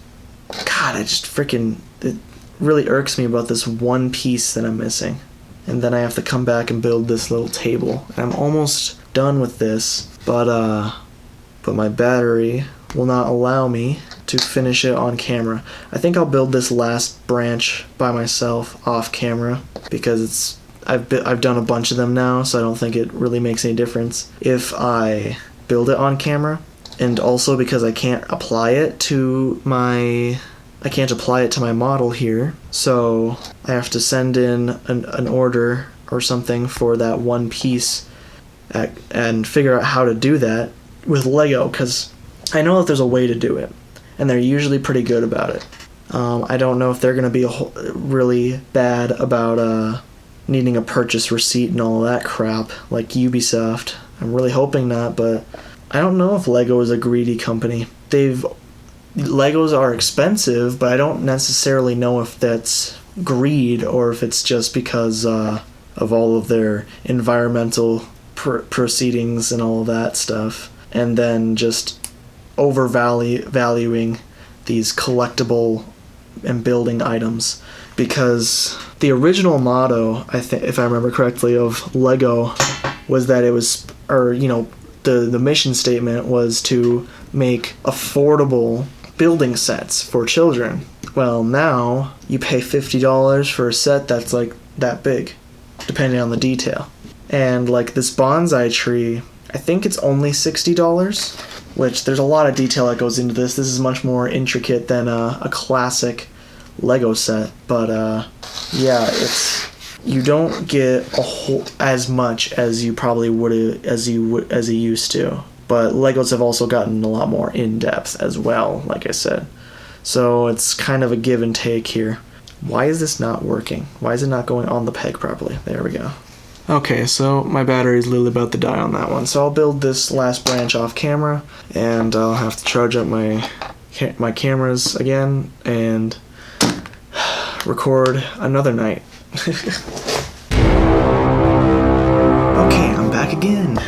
God, it really irks me about this one piece that I'm missing. And then I have to come back and build this little table. And I'm almost done with this, but my battery will not allow me to finish it on camera. I think I'll build this last branch by myself off camera, because I've done a bunch of them now, so I don't think it really makes any difference if I build it on camera. And also because I can't apply it to my model here, so I have to send in an order or something for that one piece and figure out how to do that with Lego, because I know that there's a way to do it, and they're usually pretty good about it. I don't know if they're going to be really bad about needing a purchase receipt and all that crap like Ubisoft. I'm really hoping not, but I don't know if Lego is a greedy company. Legos are expensive, but I don't necessarily know if that's greed or if it's just because of all of their environmental proceedings and all of that stuff, and then just overvaluing these collectible and building items. Because the original motto, I think, if I remember correctly, of Lego was that it was, or the mission statement was to make affordable building sets for children. Well, now you pay $50 for a set that's like that big, depending on the detail. And like this bonsai tree, I think it's only $60, which there's a lot of detail that goes into this. This is much more intricate than a classic Lego set, but yeah, you don't get as much as you probably would as you used to. But Legos have also gotten a lot more in depth as well, like I said. So it's kind of a give and take here. Why is this not working? Why is it not going on the peg properly? There we go. Okay, so my battery is literally about to die on that one. So I'll build this last branch off camera, and I'll have to charge up my cameras again and record another night. Okay, I'm back again.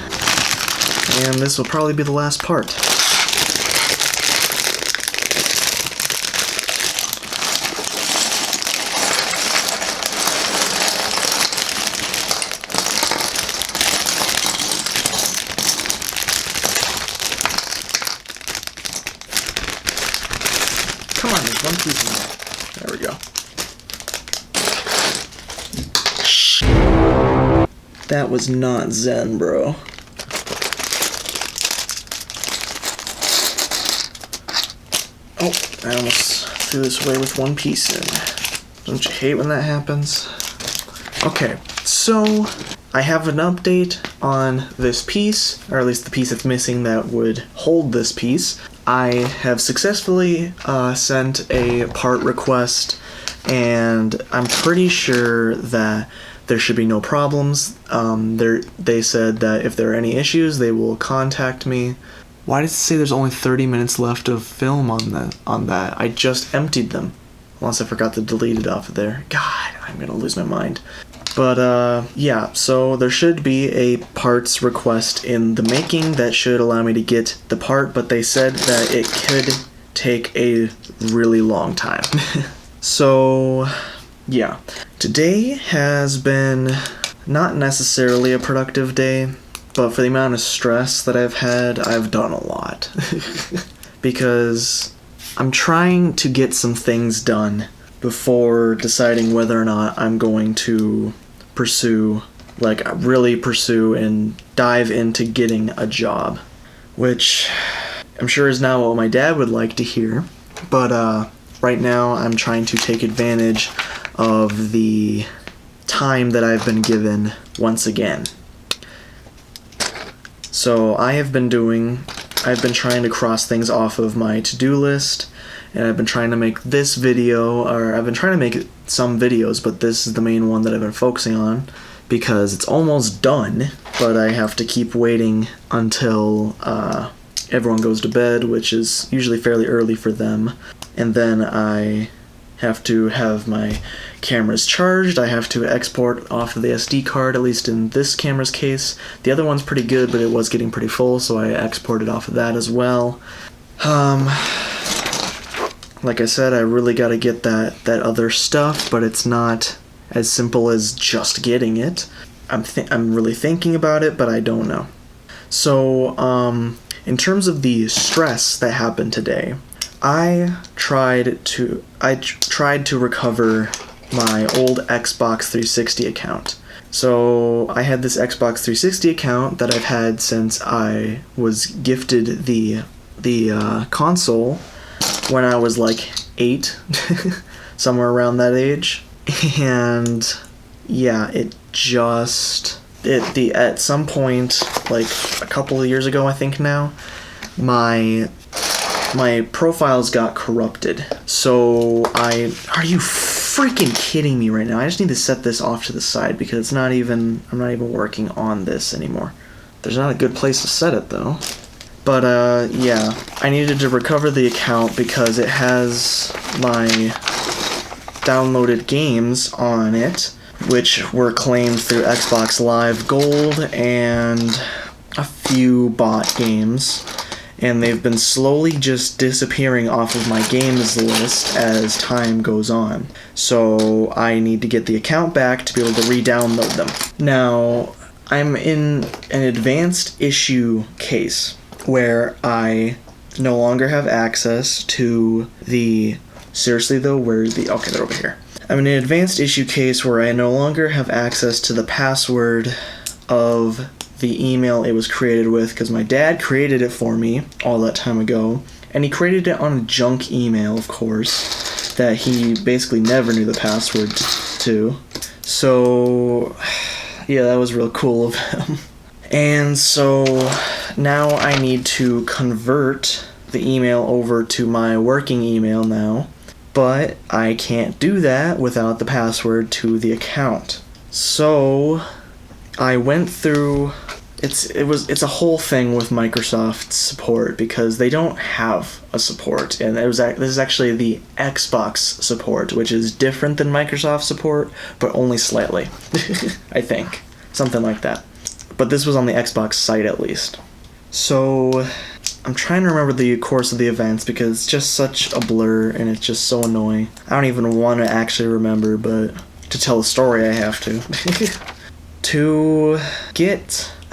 And this will probably be the last part. Come on, there's one piece in there. There we go. That was not zen, bro. Oh, I almost threw this away with one piece in. Don't you hate when that happens? Okay, so I have an update on this piece, or at least the piece that's missing that would hold this piece. I have successfully sent a part request, and I'm pretty sure that there should be no problems. They said that if there are any issues, they will contact me. Why does it say there's only 30 minutes left of film on that? I just emptied them. Unless I forgot to delete it off of there. God, I'm gonna lose my mind. But yeah, so there should be a parts request in the making that should allow me to get the part, but they said that it could take a really long time. So yeah, today has been not necessarily a productive day, but for the amount of stress that I've had, I've done a lot. Because I'm trying to get some things done before deciding whether or not I'm going to really pursue and dive into getting a job. Which I'm sure is not what my dad would like to hear, but right now I'm trying to take advantage of the time that I've been given once again. So I've been trying to cross things off of my to-do list, and I've been trying to make this video, or I've been trying to make some videos, but this is the main one that I've been focusing on, because it's almost done, but I have to keep waiting until everyone goes to bed, which is usually fairly early for them, and then I have to have my cameras charged. I have to export off of the SD card, at least in this camera's case. The other one's pretty good, but it was getting pretty full, so I exported off of that as well. Like I said, I really gotta get that other stuff, but it's not as simple as just getting it. I'm really thinking about it, but I don't know. So, in terms of the stress that happened today, I tried to recover my old Xbox 360 account. So I had this Xbox 360 account that I've had since I was gifted the console when I was like 8, somewhere around that age. And yeah, at some point, like a couple of years ago, I think now, my profiles got corrupted. So are you freaking kidding me right now? I just need to set this off to the side because I'm not even working on this anymore. There's not a good place to set it though. But yeah, I needed to recover the account because it has downloaded games on it, which were claimed through Xbox Live Gold and a few bot games. And they've been slowly just disappearing off of my games list as time goes on. So I need to get the account back to be able to re-download them. Now, I'm in an advanced issue case where I no longer have access to the... Seriously though, where's the... Okay, they're over here. I'm in an advanced issue case where I no longer have access to the password of the email it was created with, because my dad created it for me all that time ago, and he created it on a junk email, of course, that he basically never knew the password to. So, yeah, that was real cool of him. And so now I need to convert the email over to my working email now, but I can't do that without the password to the account. So I went through... It's a whole thing with Microsoft support, because they don't have a support, and this is actually the Xbox support, which is different than Microsoft support, but only slightly. I think. Something like that. But this was on the Xbox site at least. So I'm trying to remember the course of the events because it's just such a blur and it's just so annoying. I don't even want to actually remember, but to tell the story I have to.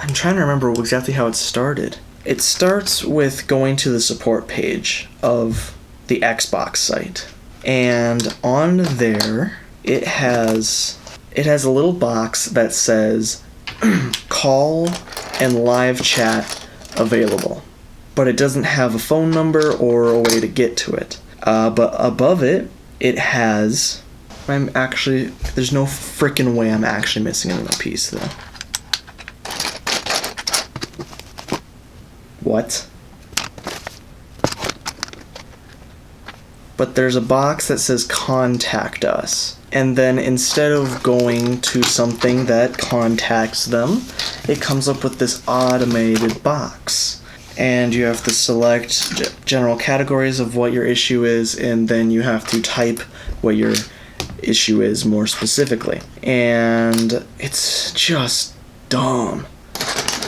I'm trying to remember exactly how it started. It starts with going to the support page of the Xbox site. And on there, it has a little box that says call and live chat available. But it doesn't have a phone number or a way to get to it. But above it, it has... There's no frickin' way I'm actually missing another piece, though. What? But there's a box that says contact us. And then instead of going to something that contacts them, it comes up with this automated box. And you have to select general categories of what your issue is, and then you have to type what your issue is more specifically. And it's just dumb.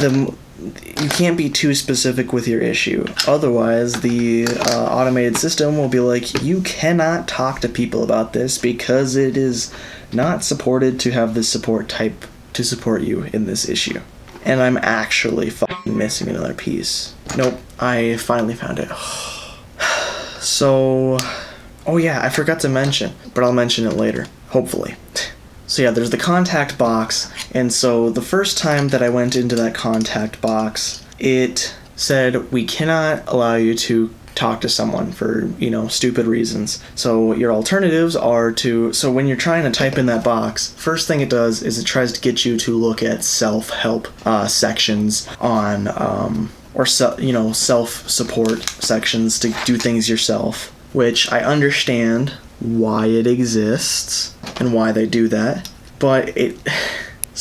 You can't be too specific with your issue. Otherwise, the automated system will be like, you cannot talk to people about this because it is not supported to have this support type to support you in this issue. And I'm actually fucking missing another piece. Nope, I finally found it. So, oh yeah, I forgot to mention, but I'll mention it later, hopefully. So yeah, there's the contact box, and so the first time that I went into that contact box, it said, we cannot allow you to talk to someone for, stupid reasons. So your alternatives are so when you're trying to type in that box, first thing it does is it tries to get you to look at self-help sections on, self-support sections to do things yourself, which I understand why it exists and why they do that, but it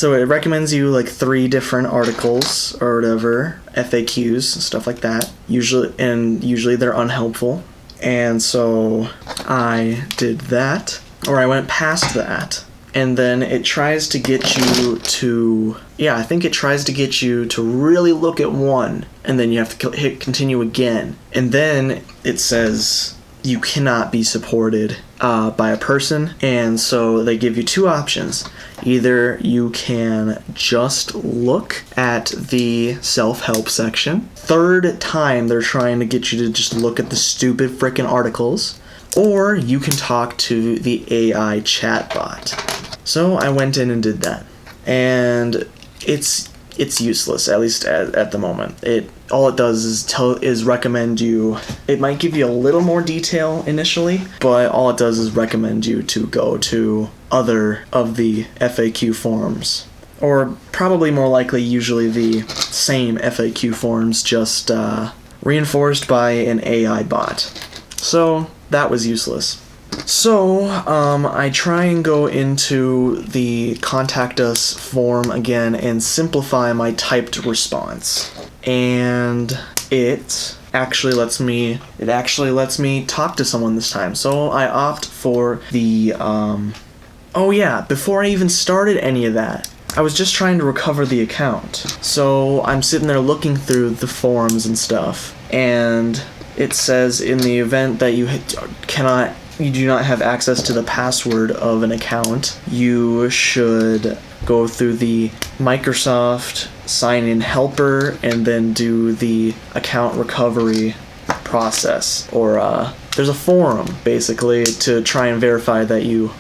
recommends you like 3 different articles or whatever, FAQs, stuff like that, usually they're unhelpful, and so I did that, or I went past that, and then it tries to get you to, I think it tries to get you to really look at one, and then you have to hit continue again, and then it says you cannot be supported by a person, and so they give you 2 options. Either you can just look at the self-help section. 3rd time they're trying to get you to just look at the stupid frickin' articles, or you can talk to the AI chatbot. So I went in and did that, and it's useless, at least at the moment. All it does is recommend you. It might give you a little more detail initially, but all it does is recommend you to go to other of the FAQ forums, or probably more likely usually the same FAQ forums, just reinforced by an AI bot. So that was useless. So, I try and go into the Contact Us form again and simplify my typed response. And it actually lets me talk to someone this time. So I opt for the oh yeah, before I even started any of that, I was just trying to recover the account. So I'm sitting there looking through the forums and stuff, and it says in the event that you do not have access to the password of an account, you should go through the Microsoft sign-in helper and then do the account recovery process. Or there's a forum basically to try and verify that you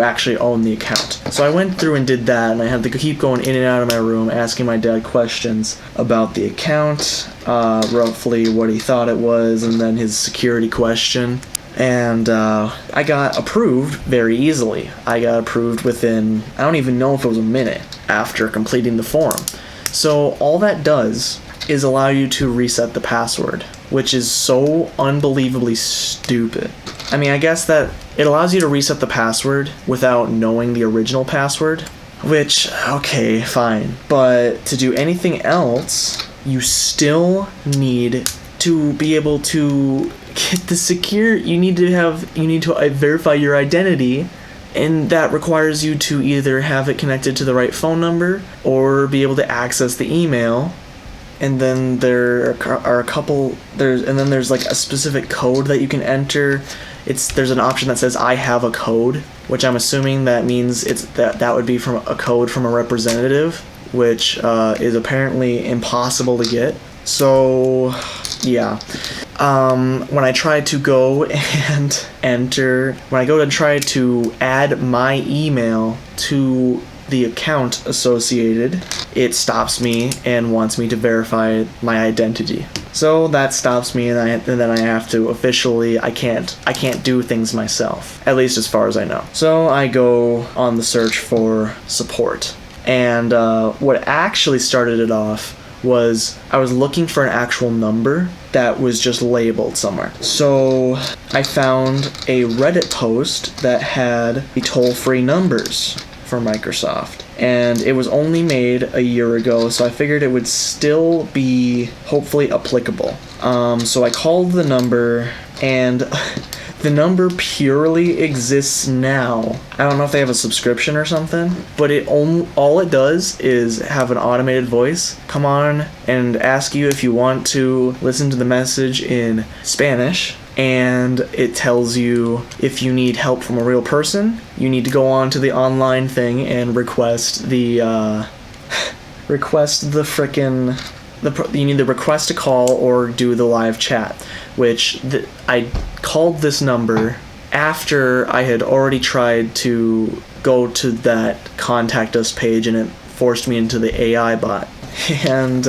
actually own the account. So I went through and did that, and I had to keep going in and out of my room asking my dad questions about the account, roughly what he thought it was, and then his security question. And I got approved very easily. I got approved within, I don't even know if it was a minute after completing the form. So all that does is allow you to reset the password, which is so unbelievably stupid. I mean, I guess that it allows you to reset the password without knowing the original password, which, okay, fine. But to do anything else, you still need to be able to get the secure, you need to verify your identity, and that requires you to either have it connected to the right phone number or be able to access the email. And then there are a couple, there's like a specific code that you can enter. There's an option that says I have a code, which I'm assuming that means that would be from a code from a representative, which is apparently impossible to get. So yeah. When I try to go and try to add my email to the account associated, it stops me and wants me to verify my identity. So that stops me, and then I have to officially, I can't do things myself, at least as far as I know. So I go on the search for support. And what actually started it off was I was looking for an actual number that was just labeled somewhere. So I found a Reddit post that had the toll-free numbers for Microsoft, and it was only made a year ago, so I figured it would still be hopefully applicable. So I called the number, and the number purely exists now. I don't know if they have a subscription or something, but all it does is have an automated voice come on and ask you if you want to listen to the message in Spanish, and it tells you if you need help from a real person, you need to go on to the online thing and request the you need to request a call or do the live chat, which I called this number after I had already tried to go to that contact us page, and it forced me into the AI bot. And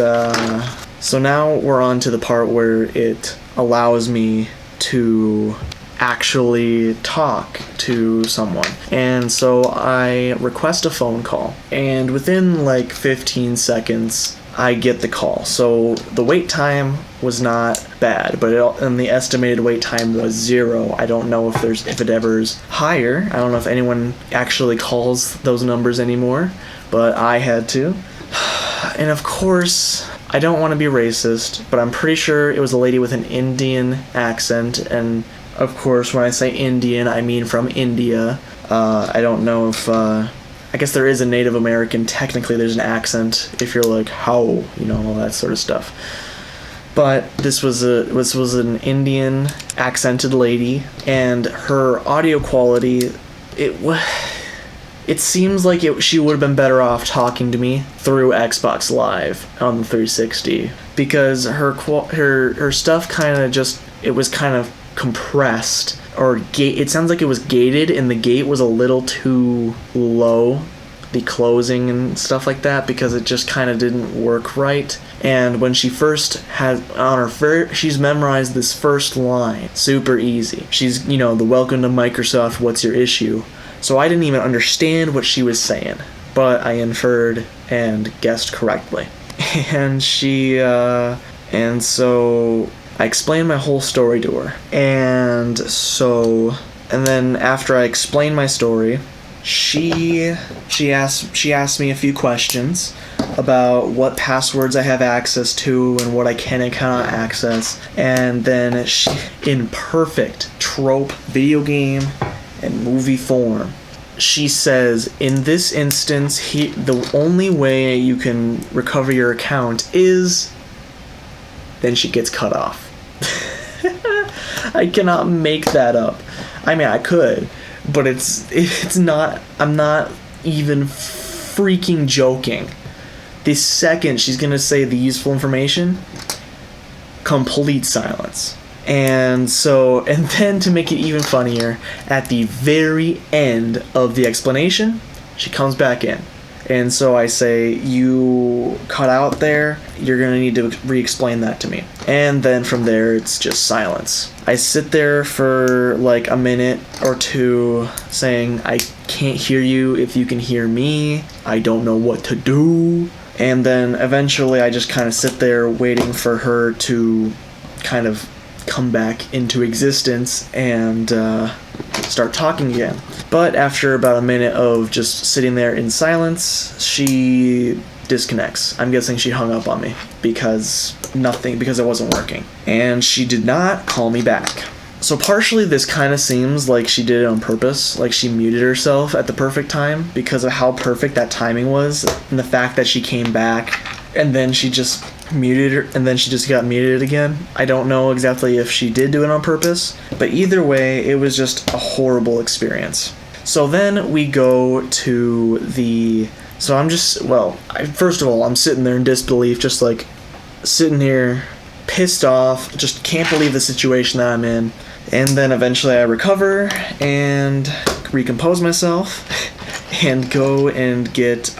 so now we're on to the part where it allows me to actually talk to someone. And so I request a phone call, and within like 15 seconds I get the call. So the wait time was not bad, and the estimated wait time was 0. I don't know if it ever is higher. I don't know if anyone actually calls those numbers anymore, but I had to. And of course, I don't want to be racist, but I'm pretty sure it was a lady with an Indian accent, and of course when I say Indian, I mean from India. I don't know if I guess there is a Native American, technically there's an accent if you're like, how, all that sort of stuff. But this was an Indian accented lady, and her audio quality, it seems like she would have been better off talking to me through Xbox Live on the 360, because her stuff it was kind of compressed, or it sounds like it was gated, and the gate was a little too low, the closing and stuff like that, because it just kind of didn't work right. And when she first she's memorized this first line super easy. She's, the welcome to Microsoft, what's your issue? So I didn't even understand what she was saying, but I inferred and guessed correctly. And so I explained my whole story to her. And then after I explained my story, she asked me a few questions about what passwords I have access to and what I can and cannot access, and then she, in perfect trope video game and movie form, she says, in this instance, the only way you can recover your account is... Then she gets cut off. I cannot make that up. I mean, I could, but it's not... I'm not even freaking joking. The second she's gonna say the useful information, complete silence. And then to make it even funnier, at the very end of the explanation, she comes back in. And so I say, you cut out there, you're gonna need to re-explain that to me. And then from there, it's just silence. I sit there for like a minute or two saying, I can't hear you if you can hear me, I don't know what to do. And then eventually I just kind of sit there waiting for her to kind of come back into existence and start talking again. But after about a minute of just sitting there in silence, she disconnects. I'm guessing she hung up on me because it wasn't working. And she did not call me back. So partially this kind of seems like she did it on purpose, like she muted herself at the perfect time because of how perfect that timing was, and the fact that she came back and then she just muted her, and then she just got muted again. I don't know exactly if she did do it on purpose, but either way, it was just a horrible experience. So then we go to the... So I'm just... Well, first of all, I'm sitting there in disbelief, just like sitting here, pissed off, just can't believe the situation that I'm in. And then eventually I recover and recompose myself and go and get...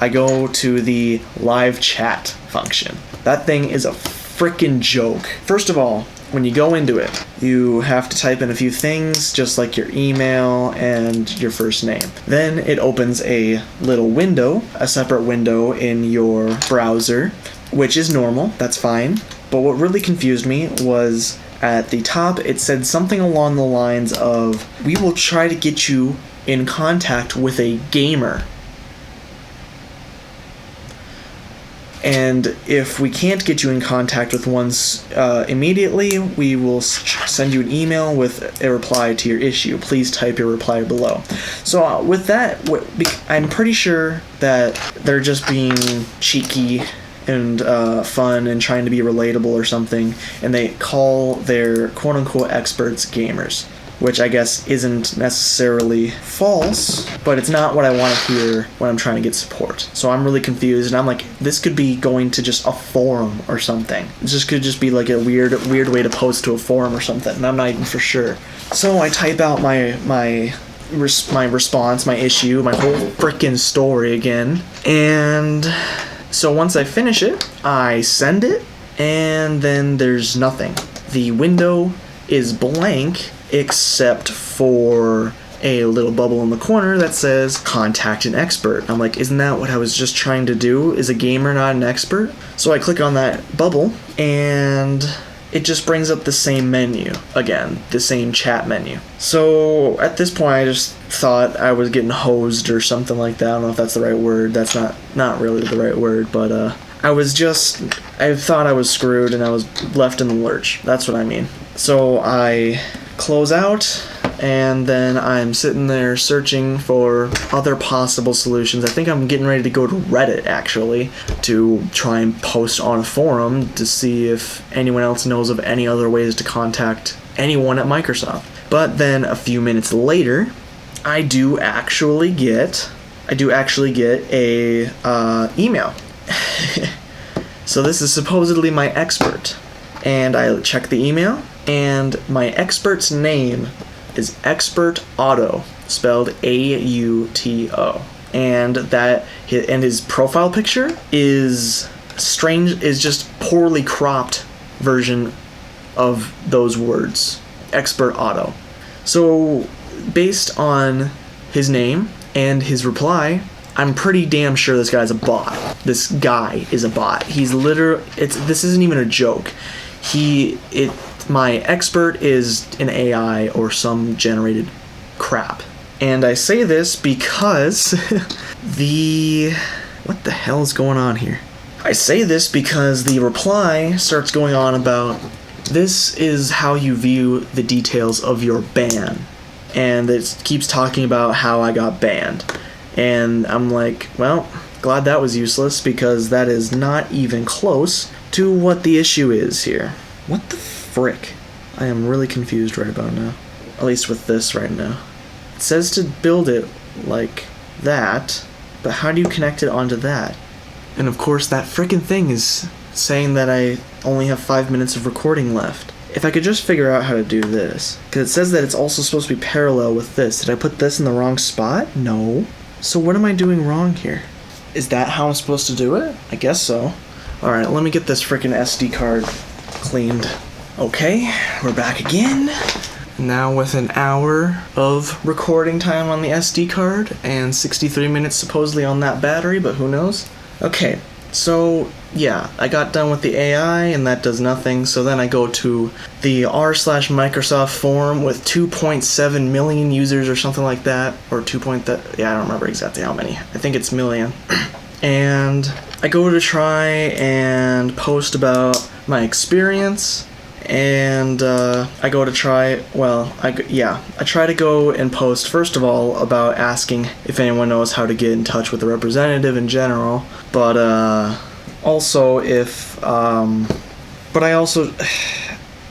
I go to the live chat function. That thing is a freaking joke. First of all, when you go into it, you have to type in a few things, just like your email and your first name. Then it opens a little window, a separate window in your browser, which is normal, that's fine. But what really confused me was at the top, it said something along the lines of, we will try to get you in contact with a gamer. And if we can't get you in contact with one immediately, we will send you an email with a reply to your issue. Please type your reply below. So with that, I'm pretty sure that they're just being cheeky and fun and trying to be relatable or something, and they call their quote-unquote experts gamers, which I guess isn't necessarily false, but it's not what I want to hear when I'm trying to get support. So I'm really confused, and I'm like, this could be going to just a forum or something. This could just be like a weird way to post to a forum or something, and I'm not even for sure. So I type out my response, my issue, my whole freaking story again, and so once I finish it, I send it, and then there's nothing. The window is blank, except for a little bubble in the corner that says contact an expert. I'm like, isn't that what I was just trying to do? Is a gamer not an expert? So I click on that bubble and it just brings up the same menu again, the same chat menu. So at this point I just thought I was getting hosed or something like that. I don't know if that's the right word. That's not really the right word, but I thought I was screwed and I was left in the lurch. That's what I mean. So I close out, and then I'm sitting there searching for other possible solutions. I think I'm getting ready to go to Reddit, actually, to try and post on a forum to see if anyone else knows of any other ways to contact anyone at Microsoft. But then a few minutes later, I do actually get a email. So this is supposedly my expert, and I check the email, and my expert's name is Expert Auto, spelled A-U-T-O, and his profile picture is just poorly cropped version of those words, Expert Auto. So based on his name and his reply, I'm pretty damn sure this guy's a bot. This guy is a bot. He's this isn't even a joke. My expert is an AI or some generated crap. And I say this because what the hell is going on here? I say this because the reply starts going on about, this is how you view the details of your ban. And it keeps talking about how I got banned. And I'm like, well, glad that was useless, because that is not even close to what the issue is here. What the frick? I am really confused right about now. At least with this right now. It says to build it like that, but how do you connect it onto that? And of course that frickin' thing is saying that I only have 5 minutes of recording left. If I could just figure out how to do this. Because it says that it's also supposed to be parallel with this. Did I put this in the wrong spot? No. So what am I doing wrong here? Is that how I'm supposed to do it? I guess so. Alright, let me get this frickin' SD card cleaned. Okay, we're back again. Now with an hour of recording time on the SD card and 63 minutes supposedly on that battery, but who knows? Okay, so yeah, I got done with the AI and that does nothing, so then I go to the r/Microsoft forum with 2.7 million users or something like that, or I don't remember exactly how many. I think it's million. And I go to try and post about my experience. And I go to try, I try to go and post, first of all, about asking if anyone knows how to get in touch with a representative in general, but also if, but I also,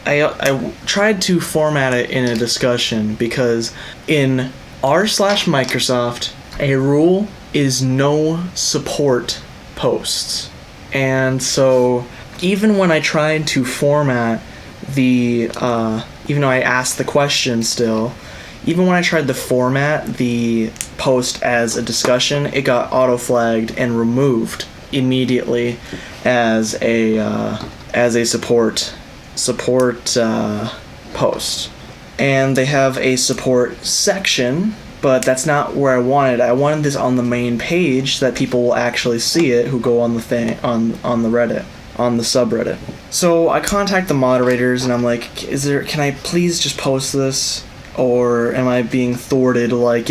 I tried to format it in a discussion, because in r/Microsoft, a rule is no support posts. And so even when I tried to format even though I asked the question still, even when I tried to format the post as a discussion, it got auto-flagged and removed immediately as a support post. And they have a support section, but that's not where I wanted. I wanted this on the main page so that people will actually see it who go on the thing on the Reddit. On the subreddit. So I contact the moderators and I'm like, can I please just post this? Or am I being thwarted like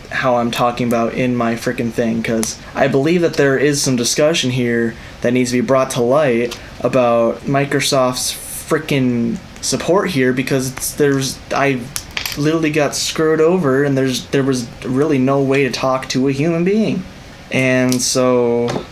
how I'm talking about in my frickin' thing? Because I believe that there is some discussion here that needs to be brought to light about Microsoft's frickin' support here, because I literally got screwed over and there was really no way to talk to a human being. And so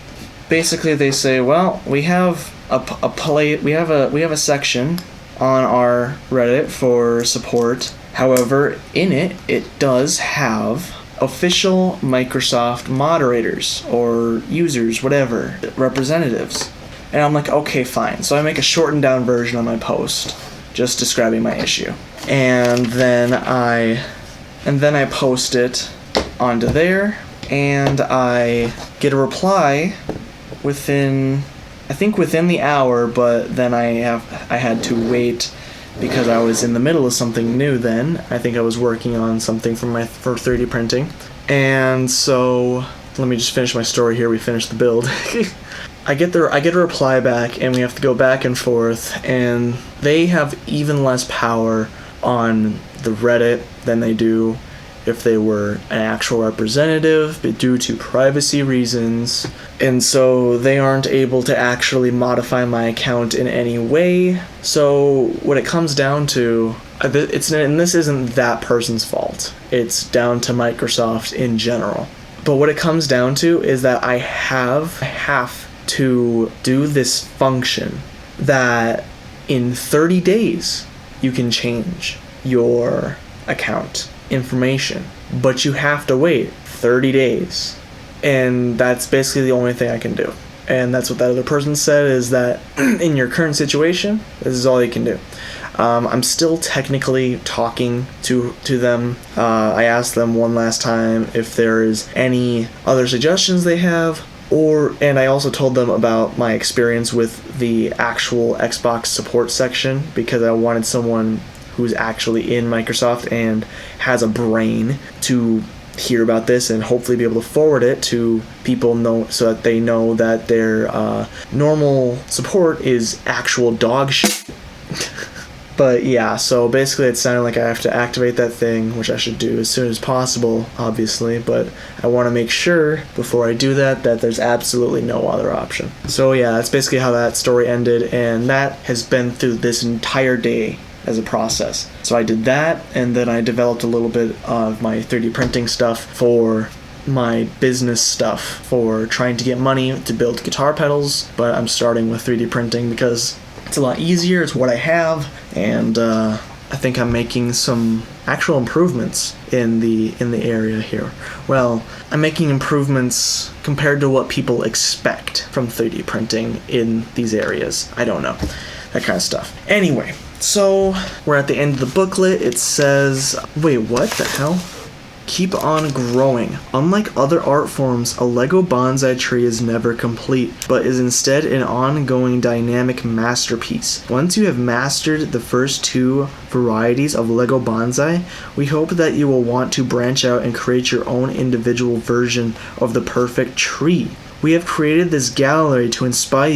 basically they say, well, we have we have a section on our Reddit for support. However, in it does have official Microsoft moderators or users, whatever, representatives. And I'm like, okay, fine. So I make a shortened down version of my post just describing my issue. And then I post it onto there, and I get a reply within the hour, but then I had to wait because I was in the middle of something new then. I think I was working on something for 3D printing. And so let me just finish my story here. We finished the build. I get a reply back, and we have to go back and forth, and they have even less power on the Reddit than they do if they were an actual representative, but due to privacy reasons. And so they aren't able to actually modify my account in any way. So what it comes down to, and this isn't that person's fault, it's down to Microsoft in general. But what it comes down to is that I have to do this function that in 30 days you can change your account information, but you have to wait 30 days, and that's basically the only thing I can do. And that's what that other person said, is that in your current situation, this is all you can do. I'm still technically talking to them. I asked them one last time if there is any other suggestions they have, and I also told them about my experience with the actual Xbox support section, because I wanted someone who's actually in Microsoft and has a brain to hear about this and hopefully be able to forward it to people so that they know that their normal support is actual dog shit. But yeah, so basically it sounded like I have to activate that thing, which I should do as soon as possible, obviously, but I want to make sure before I do that there's absolutely no other option. So yeah, that's basically how that story ended, and that has been through this entire day as a process. So I did that, and then I developed a little bit of my 3D printing stuff for my business stuff, for trying to get money to build guitar pedals, but I'm starting with 3D printing because it's a lot easier, it's what I have, and I think I'm making some actual improvements in the area here. Well, I'm making improvements compared to what people expect from 3D printing in these areas. I don't know. That kind of stuff. Anyway, so we're at the end of the booklet. It says, wait, what the hell? Keep on growing. Unlike other art forms, a Lego bonsai tree is never complete, but is instead an ongoing dynamic masterpiece. Once you have mastered the first two varieties of Lego bonsai, we hope that you will want to branch out and create your own individual version of the perfect tree. We have created this gallery to inspire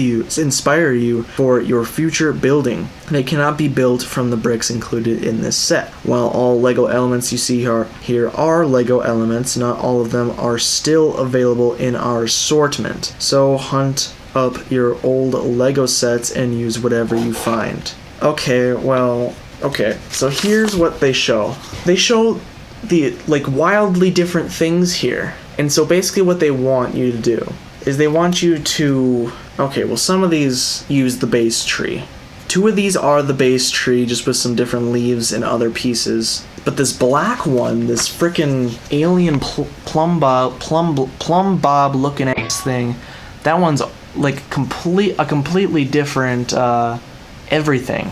you for your future building. They cannot be built from the bricks included in this set. While all Lego elements you see here are Lego elements, not all of them are still available in our assortment. So hunt up your old Lego sets and use whatever you find. Okay, so here's what they show. They show the wildly different things here. And so basically what they want you to do is they want you to, some of these use the base tree. Two of these are the base tree, just with some different leaves and other pieces. But this black one, this frickin' alien plumb bob looking ass thing, that one's like a completely different everything.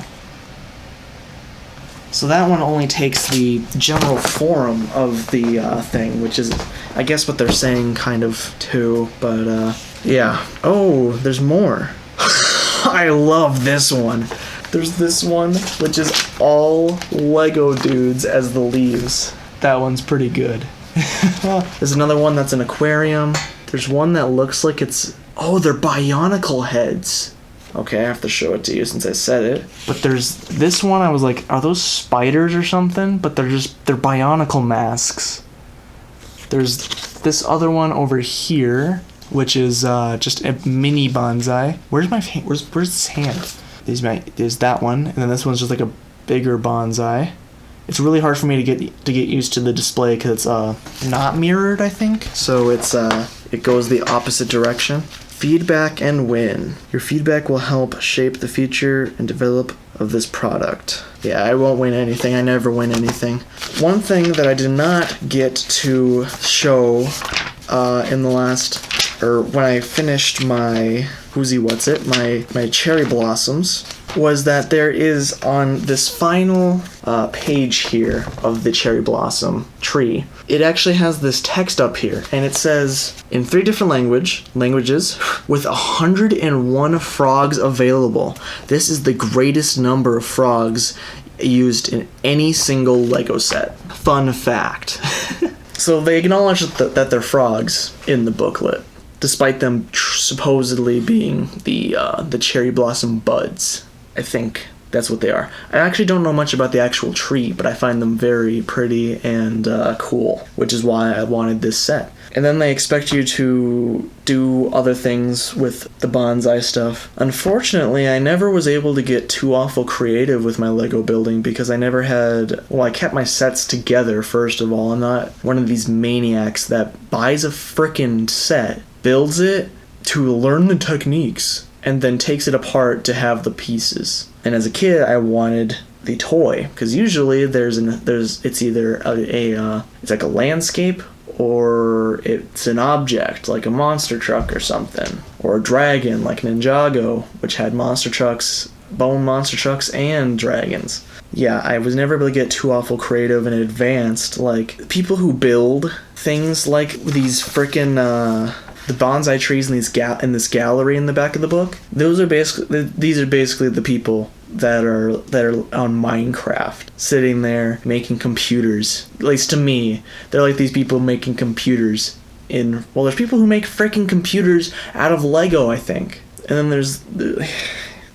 So that one only takes the general form of the thing, which is, I guess, what they're saying kind of too, but yeah. Oh, there's more. I love this one. There's this one, which is all Lego dudes as the leaves. That one's pretty good. There's another one that's an aquarium. There's one that looks like it's, they're Bionicle heads. Okay, I have to show it to you since I said it. But there's this one, I was like, are those spiders or something? But they're Bionicle masks. There's this other one over here, which is just a mini bonsai. Where's this hand? There's that one, and then this one's just like a bigger bonsai. It's really hard for me to get used to the display because it's not mirrored, I think. So it goes the opposite direction. Feedback and win. Your feedback will help shape the future and develop of this product. Yeah, I won't win anything. I never win anything. One thing that I did not get to show in the last, or when I finished my my cherry blossoms, was that there is on this final page here of the cherry blossom tree, it actually has this text up here, and it says in 3 different languages, with 101 frogs available. This is the greatest number of frogs used in any single Lego set. Fun fact. So they acknowledge that they're frogs in the booklet, despite them supposedly being the cherry blossom buds. I think that's what they are. I actually don't know much about the actual tree, but I find them very pretty and cool, which is why I wanted this set. And then they expect you to do other things with the bonsai stuff. Unfortunately, I never was able to get too awful creative with my Lego building because I never had... Well, I kept my sets together, first of all. I'm not one of these maniacs that buys a frickin' set, builds it to learn the techniques, and then takes it apart to have the pieces. And as a kid, I wanted the toy, because usually it's either it's like a landscape, or it's an object like a monster truck or something, or a dragon like Ninjago, which had monster trucks, bone monster trucks, and dragons. Yeah, I was never able to get too awful creative and advanced. Like, people who build things like these frickin' the bonsai trees in this gallery in the back of the book, these are basically the people that are on Minecraft, sitting there making computers. At least to me, they're like these people making computers there's people who make freaking computers out of Lego, I think. And then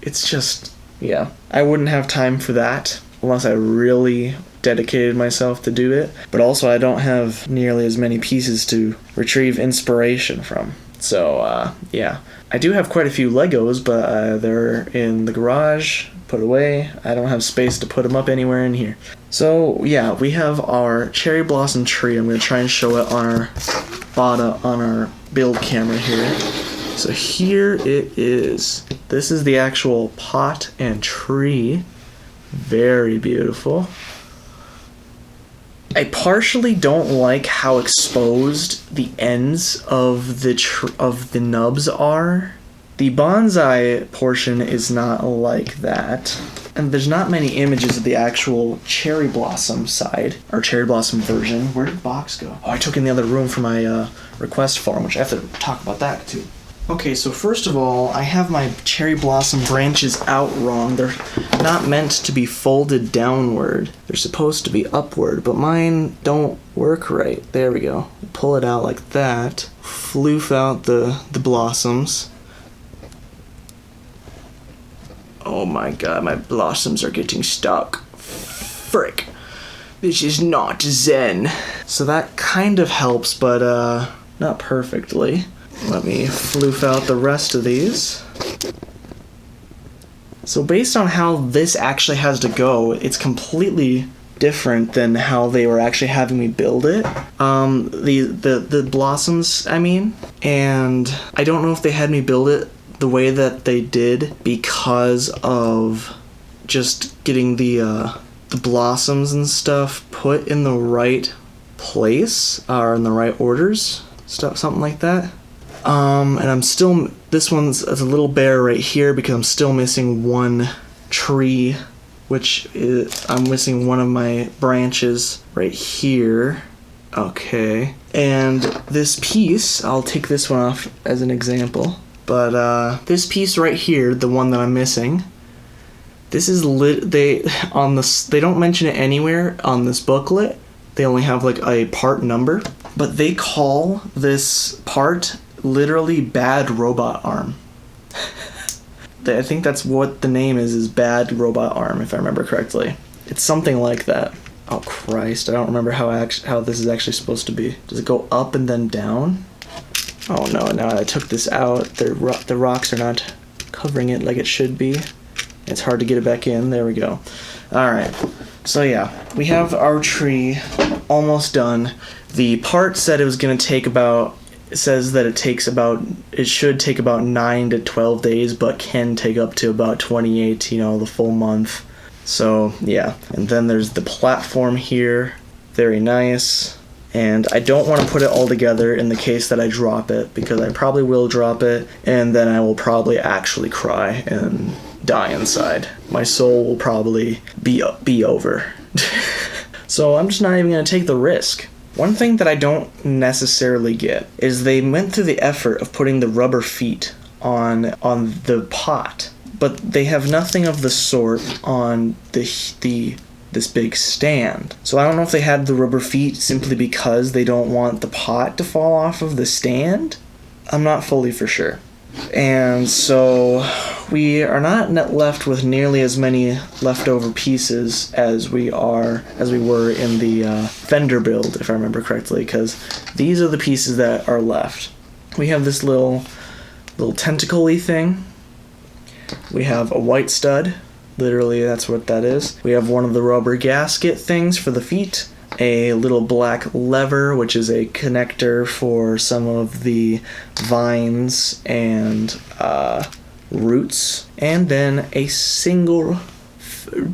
it's just yeah, I wouldn't have time for that unless I really dedicated myself to do it. But also I don't have nearly as many pieces to retrieve inspiration from. So, yeah. I do have quite a few Legos, but they're in the garage, put away. I don't have space to put them up anywhere in here. So, yeah, we have our cherry blossom tree. I'm going to try and show it on our build camera here. So here it is. This is the actual pot and tree. Very beautiful. I partially don't like how exposed the ends of the nubs are. The bonsai portion is not like that. And there's not many images of the actual cherry blossom side, or cherry blossom version. Where did the box go? Oh, I took it in the other room for my request form, which I have to talk about that too. Okay, so first of all, I have my cherry blossom branches out wrong. They're not meant to be folded downward. They're supposed to be upward, but mine don't work right. There we go. Pull it out like that. Floof out the blossoms. Oh my god, my blossoms are getting stuck. Frick. This is not zen. So that kind of helps, but not perfectly. Let me floof out the rest of these. So based on how this actually has to go, it's completely different than how they were actually having me build it. The blossoms, I mean. And I don't know if they had me build it the way that they did because of just getting the blossoms and stuff put in the right place, or in the right orders, something like that. And I'm still, this one's a little bare right here because I'm still missing one tree, which is, I'm missing one of my branches right here. Okay. And this piece, I'll take this one off as an example, but this piece right here, the one that I'm missing, this is they don't mention it anywhere on this booklet. They only have like a part number, but they call this part literally bad robot arm. I think that's what the name is bad robot arm, if I remember correctly. It's something like that. Oh Christ, I don't remember how this is actually supposed to be. Does it go up and then down? Oh no, now I took this out. The rocks are not covering it like it should be. It's hard to get it back in. There we go. Alright, so yeah, we have our tree almost done. The part said it was going to take about, it says that it should take about 9 to 12 days, but can take up to about 28, the full month. So, yeah. And then there's the platform here. Very nice. And I don't want to put it all together in the case that I drop it, because I probably will drop it, and then I will probably actually cry and die inside. My soul will probably be over. So I'm just not even going to take the risk. One thing that I don't necessarily get is they went through the effort of putting the rubber feet on the pot, but they have nothing of the sort on this big stand. So I don't know if they had the rubber feet simply because they don't want the pot to fall off of the stand. I'm not fully for sure. And so we are not left with nearly as many leftover pieces as we were in the Fender build, if I remember correctly, because these are the pieces that are left. We have this little tentacle-y thing. We have a white stud. Literally, that's what that is. We have one of the rubber gasket things for the feet. A little black lever, which is a connector for some of the vines and roots. And then a single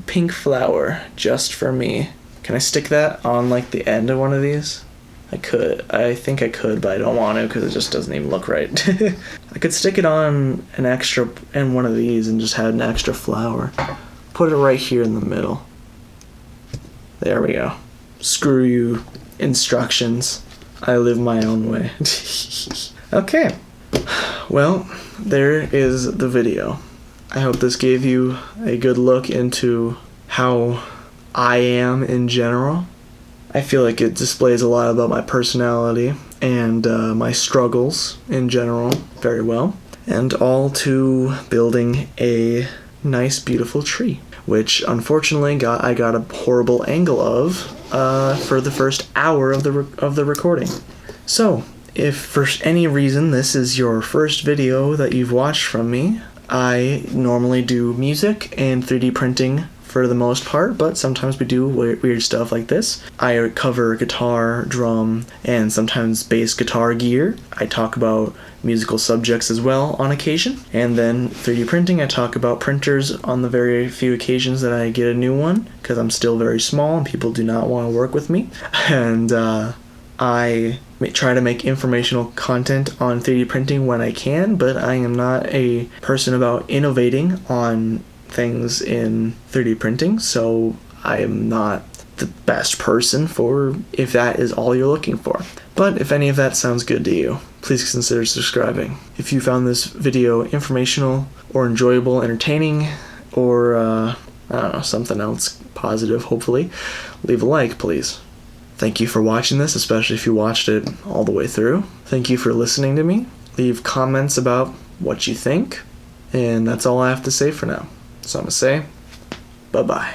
pink flower just for me. Can I stick that on like the end of one of these? I could. I think I could, but I don't want to because it just doesn't even look right. I could stick it on an extra in one of these and just have an extra flower. Put it right here in the middle. There we go. Screw you, instructions. I live my own way. Okay. Well, there is the video. I hope this gave you a good look into how I am in general. I feel like it displays a lot about my personality and my struggles in general very well. And all to building a nice, beautiful tree, which unfortunately I got a horrible angle of for the first hour of the recording. So, if for any reason this is your first video that you've watched from me, I normally do music and 3D printing for the most part, but sometimes we do weird stuff like this. I cover guitar, drum, and sometimes bass guitar gear. I talk about musical subjects as well on occasion. And then 3D printing, I talk about printers on the very few occasions that I get a new one, because I'm still very small and people do not want to work with me. And I try to make informational content on 3D printing when I can, but I am not a person about innovating on things in 3D printing, so I am not the best person for if that is all you're looking for. But if any of that sounds good to you, please consider subscribing. If you found this video informational or enjoyable, entertaining, or I don't know, something else positive, hopefully, leave a like, please. Thank you for watching this, especially if you watched it all the way through. Thank you for listening to me. Leave comments about what you think, and that's all I have to say for now. So I'm going to say, bye-bye.